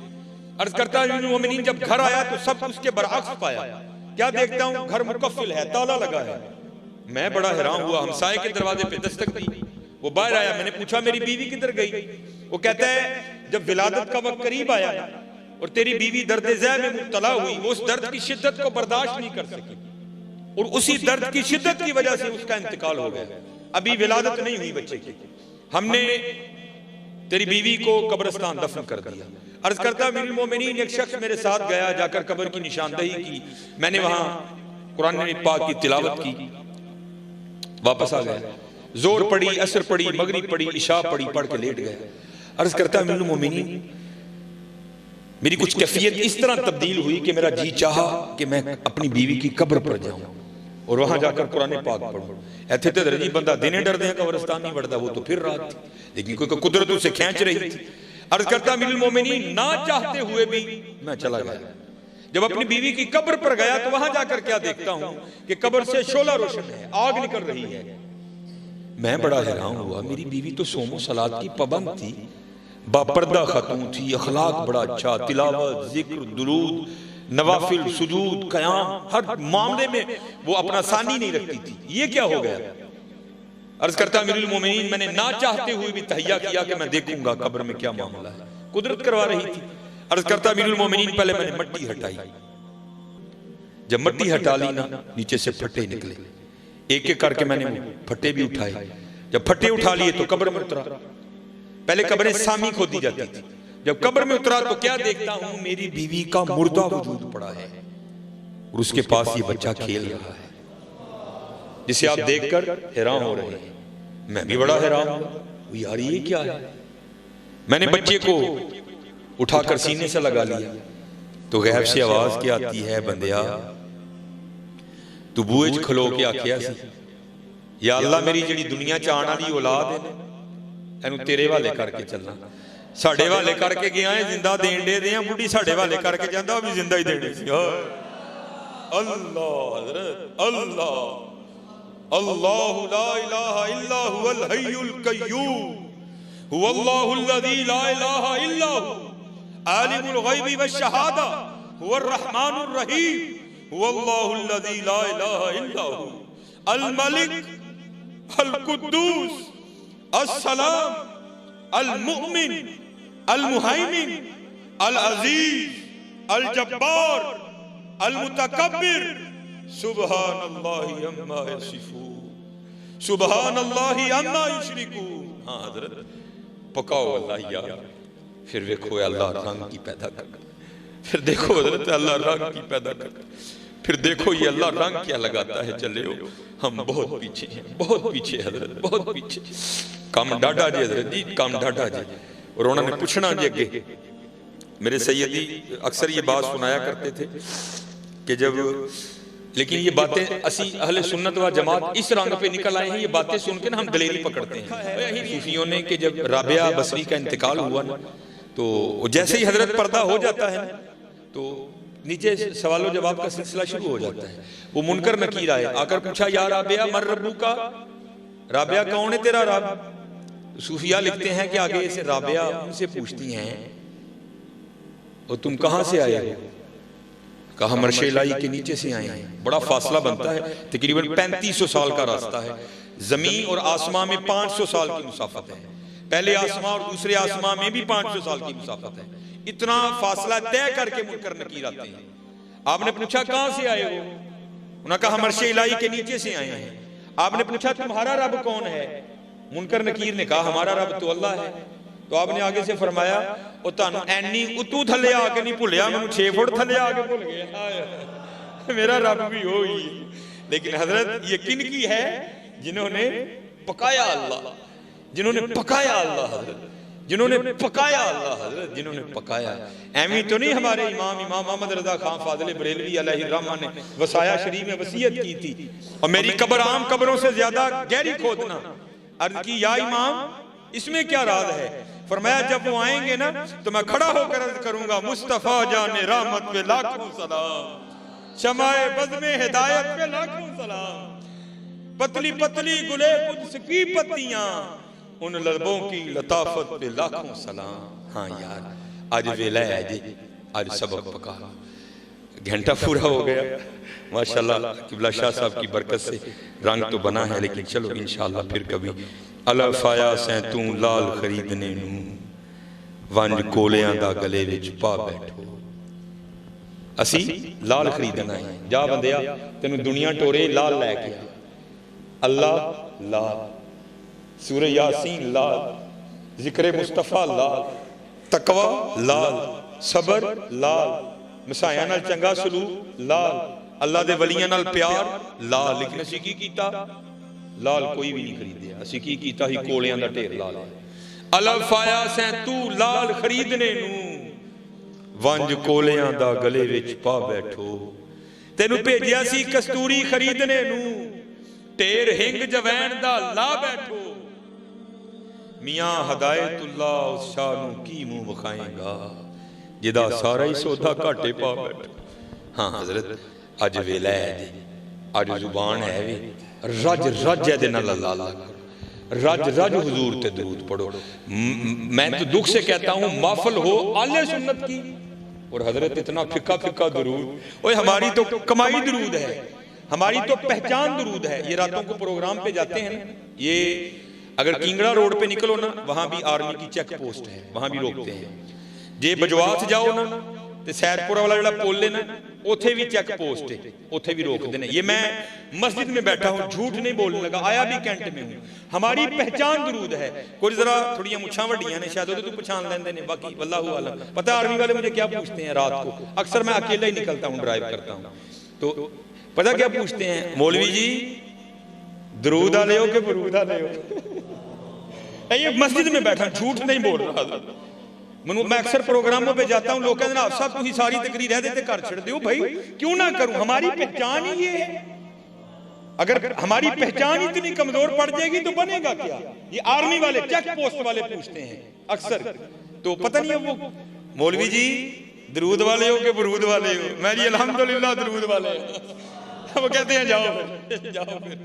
A: अर्ज करता अमीरुल मोमिनीन जब घर आया तो सब उसके बरअक्स पाया। क्या देखता हूं घर मुकफ्फिल है, ताला लगा है। मैं बड़ा हैरान हुआ, हमसाये के दरवाजे पे दस्तक दी, वो बाहर आया। मैंने पूछा मेरी बीवी किधर गई? वो कहता है जब विलादत का वक्त करीब आया और तेरी बीवी दर्द ज़ै में मुब्तला हुई, वो उस दर्द की शिद्दत को बर्दाश्त नहीं कर सकी, और उसी दर्द की शिद्दत की वजह से उसका इंतकाल हो गया। अभी विलादत नहीं हुई बच्चे की, हमने तेरी बीवी को कब्रिस्तान दफन कर दिया। अर्ज करता अमीरुल मोमिनीन एक शख्स मेरे साथ गया, जाकर कब्र की निशानदही की, मैंने वहां कुरान पाक की तिलावत की, वापस आ गया। जोर पड़ी, असर पड़ी, मगरिब पड़ी, इशा पड़ी, पढ़ के लेट गया। अर्ज करता अमीरुल मोमिनीन मेरी कुछ कैफियत इस तरह तब्दील हुई कि मेरा जी चाहा कि मैं अपनी बीवी की कब्र पर जाऊं। और वहां जाकर कुरान पाक पढ़ो। इत्थे तो जी बंदा दिने डरदे कब्रिस्तान नहीं बढ़ता, वो तो फिर रात थी, लेकिन कोई कुदरत उसे खींच रही थी। अर्ज करता अमीरुल मोमिनीन ना चाहते हुए भी मैं चला गया। जब अपनी बीवी की कब्र पर गया तो वहां जाकर क्या देखता हूं कि कब्र से शोला रोशन है, आग निकल रही है। मैं बड़ा हैरान हुआ, मेरी बीवी तो सोमो सलात की पाबंद थी, बापर्दा खातून थी, अखलाक बड़ा अच्छा, तिलावत, जिक्र, दुरूद, नवाफिल, सुजूद, कयाम, हर मामले में वो अपना सानी नहीं रखती थी। ये क्या हो गया? अर्ज करता अमीरुल मोमिनीन मैंने ना चाहते हुए भी तहैया किया कि मैं देखूंगा कब्र में क्या मामला है। कुदरत करवा रही थी। अर्ज करता अमीरुल मोमिनीन पहले मैंने मट्टी हटाई। जब मट्टी हटा ली ना, नीचे से फट्टे निकले, एक एक करके मैंने फट्टे भी उठाए। जब फट्टे उठा लिए तो कब्र में उतरा। पहले कब्रें सामी खोदी जाती थी, जब कब्र में उतरा तो क्या देखता हूं, मेरी बीवी का मुर्दा वजूद पड़ा है और उसके पास ये बच्चा खेल रहा है, जिसे आप देखकर हैरान हो रहे हैं। मैं भी बड़ा हैरान हूं, यार ये क्या है। मैंने बच्चे को उठाकर सीने से लगा लिया तो गैब से आवाज क्या आती है, बंदिया तू बूहे च खलो के आखिया सी, या अल्लाह मेरी जिहड़ी दुनिया च आने वाली औलाद है इहनूं तेरे हवाले करके चलना। साडे हवाले करके गया है, जिंदा देण दे दियां, बुढ़ी साडे हवाले करके जांदा, भी जिंदा ही देनी सी। अल्लाह हज़रत अल्लाह अल्लाहु ला इलाहा इल्ला हुवल हय्युल कय्यूम हुवल्लाहुल्लज़ी ला इलाहा इल्ला हु आलिमुल गैबि वश्शहादा हुवर रहमानुर रहीम हुवल्लाहुल्लज़ी ला इलाहा इल्ला हु अल मलिक अल कुद्दूस अस्सलाम अल मुमिन अल मुहैमिन अल अजीज अल जब्बार अल मुतकब्बिर सुब्हानल्लाहि अम्मा यसिफून सुब्हानल्लाहि अम्मा युशरिकून। हाँ हज़रत पकाओ अल्लाह यार, फिर देखो अल्लाह रंग की पैदा कर, फिर देखो हज़रत अल्लाह रंग की पैदा कर, फिर देखो ये अल्लाह रंग क्या लगाता है। चले हो हम बहुत पीछे हैं, बहुत पीछे हज़रत, बहुत पीछे। कम डाढ़ा जी हज़रत जी, कम डाढ़ा जी। और उन्होंने पूछना जी अगे, मेरे सैयदी अक्सर ये बात सुनाया करते थे कि जब, लेकिन ये बातें असी अहले सुन्नत व जमात इस रंग पे निकल आए हैं, ये बातें सुन के ना हम दलेरी पकड़ते हैं। सूफियों ने कि जब राबिया बसरी का इंतकाल हुआ ना, तो जैसे ही हजरत पर्दा हो जाता है तो नीचे सवालों जवाब का सिलसिला शुरू हो जाता है। वो मुनकर नकीर आए, आकर पूछा या राबिया मर रब्बू का, राबिया कौन है तेरा रब। सूफिया लिखते हैं कि आगे से राबिया उनसे पूछती हैं और तुम कहां से आए हो, कहा मर्शे इलाही के नीचे से आए हैं। बड़ा फासला बनता है, तकरीबन 3500 साल का रास्ता है। जमीन और आसमां में 500 साल की मुसाफत है, पहले आसमां और दूसरे आसमां में भी 500 साल की मुसाफत है। इतना फासला तय करके मुनकर नकीर आते हैं। आपने पूछा कहां से आए हो, उन्होंने कहा मर्शे इलाही के नीचे से आए हैं। आपने पूछा तुम्हारा रब कौन है, मुनकर नकीर ने कहा हमारा रब तो अल्लाह है। तो आपने आगे से फरमाया ओ तानू एनी उतू थले आके नहीं भुलिया, मैं 6 फुट थले आके भूल गया, मेरा रब भी हो ही। लेकिन हजरत ये किन की है, जिन्होंने पकाया अल्लाह, जिन्होंने पकाया अल्लाह हजरत, जिन्होंने पकाया अल्लाह हजरत, जिन्होंने पकाया। एमी तो नहीं हमारे इमाम मोहम्मद रजा खान फाजिल बरेलवी अलैहि रहमा ने वसाया शरीफ में वसीयत की थी, और मेरी कब्र आम कब्रों से ज्यादा गहरी खोदना। अर्ज की या इमाम इसमें क्या राज है। फरमाया जब वो आएंगे ना तो मैं खड़ा होकर अर्ज करूंगा मुस्तफा जाने रहमत पे लाखों सलाम, शमाए बज़ में हिदायत पे लाखों सलाम, पतली पतली गुले कुद्स की पत्तियां, उन लबों की लताफत पे लाखों सलाम। हाँ यार आज वेला है जी, आज सबक पका, घंटा पूरा हो गया माशाल्लाह। किबला शाह साहब की बरकत से रंग तो बना है, लेकिन चलो इंशाअल्लाह फिर कभी। अलफाया सैं तू लाल खरीदने नू वंज कोलियां दा गले विच पा बैठो। असी लाल खरीदना है, जा बंदिया तेनू दुनिया टोरे लाल लैके आ। अल्लाह लाल, सूरह यासीन लाल, जिक्र मुस्तफा लाल, तकवा लाल, सबर लाल, मसाया नाल चंगा सलूक लाल, अल्लाह दे वलियां नाल प्यार लाल। लेकिन असी की कीता, लाल कोई भी नहीं खरीदिया, असी की कीता ही कोलियां दा ढेर लाल। अलफाया सैं तू लाल खरीदने नू वंज कोलियां दा गले विच पा बैठो। तेनू भेजिया सी कस्तूरी खरीदने नू, ढेर हिंग जवैन दा ला बैठो। मियां हदायतुल्लाह उस शाह नू की मुंह विखाएगा जिदा सारा ही सौदा घाटे पा बैठो। हाँ हजरत अज वेला है, अज जुबान है वे रज रज दे नाल अल्लाह रज रज हुजूर ते दरूद पढ़ो। मैं तो दुख से कहता हूँ माफल हो आले सुन्नत की, और हजरत इतना फिक्का फिक्का दरूद। ओए हमारी तो कमाई दरूद है, हमारी तो पहचान दरूद है। ये रातों को प्रोग्राम पे जाते हैं, ये अगर किंगड़ा रोड पे निकलो ना, वहां भी आर्मी की चेक पोस्ट है, वहां भी रोकते हैं। जे बजवात जाओ ना ते सैदपुरा वाला जो पुल है ना, उथे भी चेक पोस्ट है, उथे भी रोकते हैं। ये मैं मस्जिद में बैठा हूँ, झूठ नहीं बोलने लगा, आया भी कैंट में हूँ। हमारी पहचान दरूद है। कोई जरा थोड़ी मुछां वड्डियां ने, शायद तू पहचान लेंदे ने, बाकी वल्लाहु आलम। पता आर्मी वाले मुझे क्या पूछते हैं रात को, अक्सर मैं अकेला ही निकलता हूँ, ड्राइव करता हूँ, तो पता क्या पूछते हैं, मौलवी जी दरूद वाले हो कि बरूद वाले हो। ये मस्जिद में बैठा, झूठ नहीं बोल रहा। मैं अक्सर प्रोग्रामों पे जाता हूँ, लोग कहते हैं सब तुम सारी तकरीर है देते कर छड़ दो। भाई क्यों ना करूं, हमारी पहचान ही ये है। अगर हमारी पहचान इतनी कमजोर पड़ जाएगी तो बनेगा क्या। ये आर्मी वाले चेक पोस्ट वाले पूछते हैं अक्सर, तो पता नहीं है वो मौलवी जी दरूद वाले हो कि बरूद वाले हो। मैं जी अल्हम्दुलिल्लाह दरूद वाले। वो कहते हैं जाओ फिर, जाओ फिर।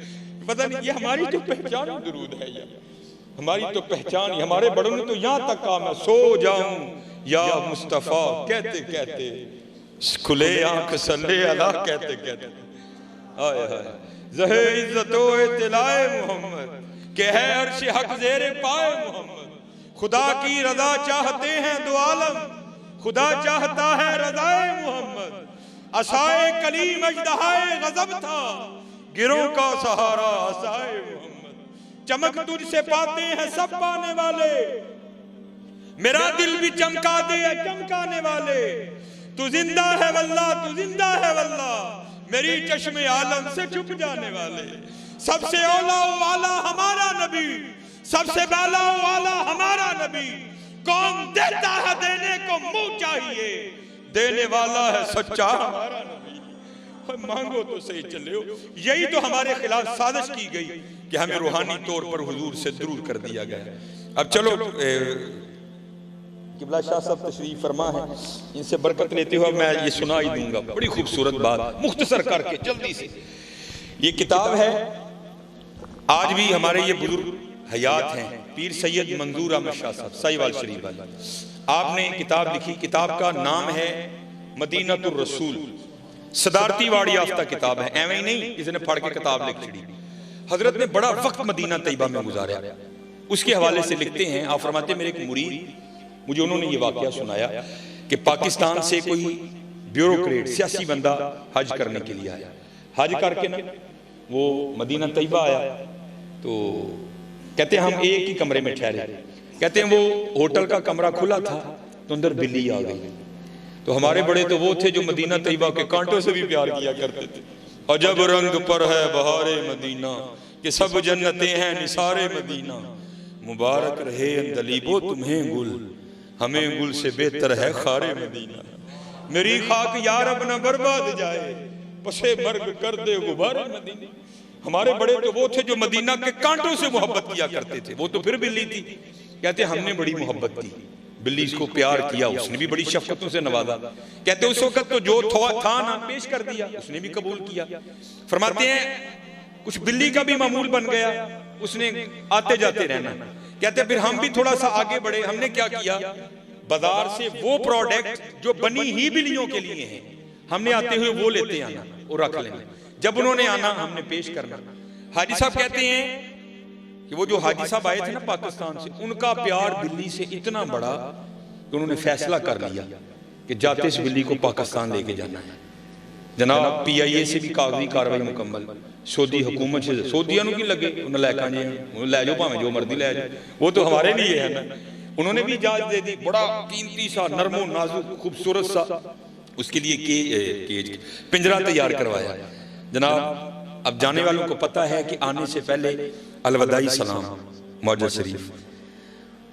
A: पता नहीं, ये हमारी जो पहचान दरूद है, ये हमारी तो पहचान। हमारे बड़ों ने तो यहां तक कहा मैं सो जाऊं या मुस्तफा कहते कहते, खुले आंख सल्ले अला कहते कहते। हाय हाय ज़हे इज्जतो इत्तिलाए मोहम्मद के है अर्श हक ज़ेरे पाए मोहम्मद। खुदा की रजा चाहते हैं दो आलम, खुदा चाहता है रजाए मोहम्मद। असाए कलीम अजदहाए गजब था, गिरों का सहारा असाए मोहम्मद। चमक तुझसे पाते हैं सब पाने वाले, मेरा दिल भी चमका दे चमकाने वाले। तू जिंदा है वल्लाह, तू जिंदा है वल्लाह, मेरी चश्मे आलम से छुप जाने वाले। सबसे औला वाला हमारा नबी, सबसे बाला वाला हमारा नबी। कौन देता है देने को मुंह चाहिए, देने वाला है सच्चा हमारा नबी। मांगो तो सही चले हो। यही तो हमारे खिलाफ साजिश की गई कि हमें रूहानी तौर पर हुजूर से दूर कर दिया गया। अब चलो किबला शाह साहब तशरीफ फरमा है, इनसे बरकत लेते हुए मैं ये सुना ही दूंगा। बड़ी खूबसूरत बात मुख्तसर करके जल्दी से। ये किताब है, आज भी हमारे ये बुजुर्ग हयात हैं, पीर सैयद मंजूर अहमद शाह साहब साहिवाल शरीफ वाले। आपने किताब लिखी, किताब का नाम है मदीनतुर रसूल। सदारती वाड़ी याफ्ता किताब है, एवं ही नहीं इसने पढ़ के किताब लिख छड़ी। हजरत ने बड़ा वक्त मदीना तैयबा में गुजारा, उसके हवाले से लिखते हैं। आप फरमाते मेरे एक मुरीद, मुझे उन्होंने ये वाकया सुनाया कि पाकिस्तान से कोई ब्यूरोक्रेट सियासी बंदा हज करने के लिए आया। हज करके ना वो मदीना तैयबा आया, तो कहते हैं हम एक ही कमरे में ठहरे। कहते हैं वो होटल का कमरा खुला था तो अंदर बिल्ली आ गई। तो हमारे बड़े तो वो थे जो मदीना तैयबा के कांटों से भी प्यार किया करते थे। अजब रंग पर है बहारे मदीना, कि सब जन्नतें हैं निसारे मदीना। मुबारक रहे अंदलीबो तुम्हें गुल, हमें गुल से बेहतर है खारे मदीना। मेरी खाक यार अब न बर्बाद जाए, पसे मर्ग कर दे गुबारे मदीना। हमारे बड़े तो वो थे जो मदीना के कांटों से मोहब्बत किया करते थे। वो तो फिर बिल्ली थी, कहते हमने बड़ी मोहब्बत की, बिल्ली इसको प्यार किया, उसने भी बड़ी शफकतों से नवाजा। कहते उस वक्त तो जो था ना पेश कर दिया, उसने भी कबूल किया। फरमाते हैं कुछ बिल्ली का भी मामूल बन गया, उसने आते जाते रहना। कहते फिर हम भी थोड़ा सा आगे बढ़े, हमने क्या किया, बाजार से वो प्रोडक्ट जो बनी ही बिल्लियों के लिए हैं, हमने आते हुए वो लेते आना और रख लेना। जब उन्होंने आना हमने पेश करना। हाजी साहब कहते हैं कि वो जो हाजी साहब आए थे ना पाकिस्तान से, उनका प्यार बिल्ली से इतना बड़ा कि उन्होंने फैसला कर लिया कि जाते इस बिल्ली को पाकिस्तान लेके जाना है। जनाब PIA से भी कागजी कार्रवाई मुकम्मल, सऊदी हुकूमत से, सऊदियों की लगे लैका जी लै जाओ भावें जो मर्जी लै जाओ, वो तो हमारे लिए है ना। उन्होंने भी इजाजत दे दी। बड़ा कीमती सा नरमो नाजुक खूबसूरत सा उसके लिए केज पिंजरा तैयार करवाया। जनाब अब जाने वालों को पता है कि आने से पहले अलवदाई सलाम मौजा शरीफ,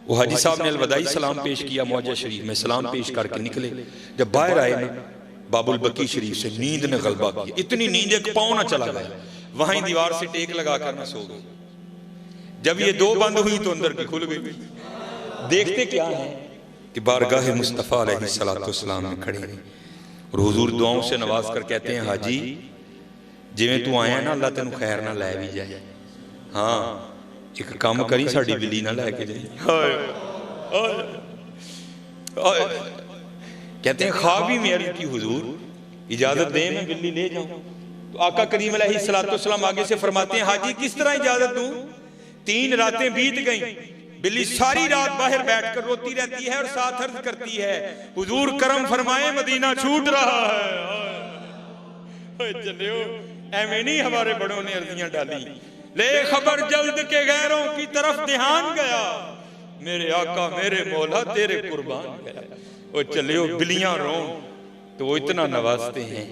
A: वो हाजी साहब ने अलवदाई सलाम पेश किया मौजा शरीफ में, सलाम पेश करके निकले। जब बाहर आए ना, बाबुल बकी शरीफ से नींद ने गलबा किया, इतनी नींद एक पाँव ना चला गया, वहीं दीवार से टेक लगा कर ना सो गए। जब ये दो बंद हुई तो अंदर की खुल गई। देखते क्या है कि बारगाह मुस्तफ़ा अलैहिस्सलाम में खड़े हैं और हुजूर दुआओं से नवाज कर कहते हैं, हाजी जिवें तू आया ना अल्लाह तेन खैर ना लै भी जाए, हाँ एक काम करी साड़ी बिल्ली ना लैके जाए। कहते हैं ख्वाब ही मेरी की हुजूर इजाजत दे मैं बिल्ली ले जाऊं। तो आका करीम अलैहिस्सलाम आगे से फरमाते हैं, हाजी किस तरह इजाजत दूं? 3 रातें बीत गई, बिल्ली सारी रात बाहर बैठकर रोती रहती है और साथ अर्ज करती है, हुजूर करम फरमाए मदीना छूट रहा है। चलियो एवं नहीं हमारे बड़ों ने अर्जियां डाली, ले खबर जल्द के गैरों की तरफ ध्यान गया, मेरे आका मेरे मौला तेरे कुर्बान गया। ओ चलियो बिल्लियां रो तो वो इतना नवाजते हैं,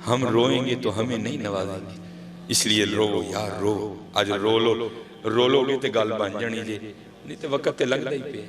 A: हम रोएंगे तो हमें नहीं नवाजेंगे, इसलिए रो यार रो, आज रो लोगे तो गल बन जानी जे, नहीं तो वक्त ते लगदा ही पे।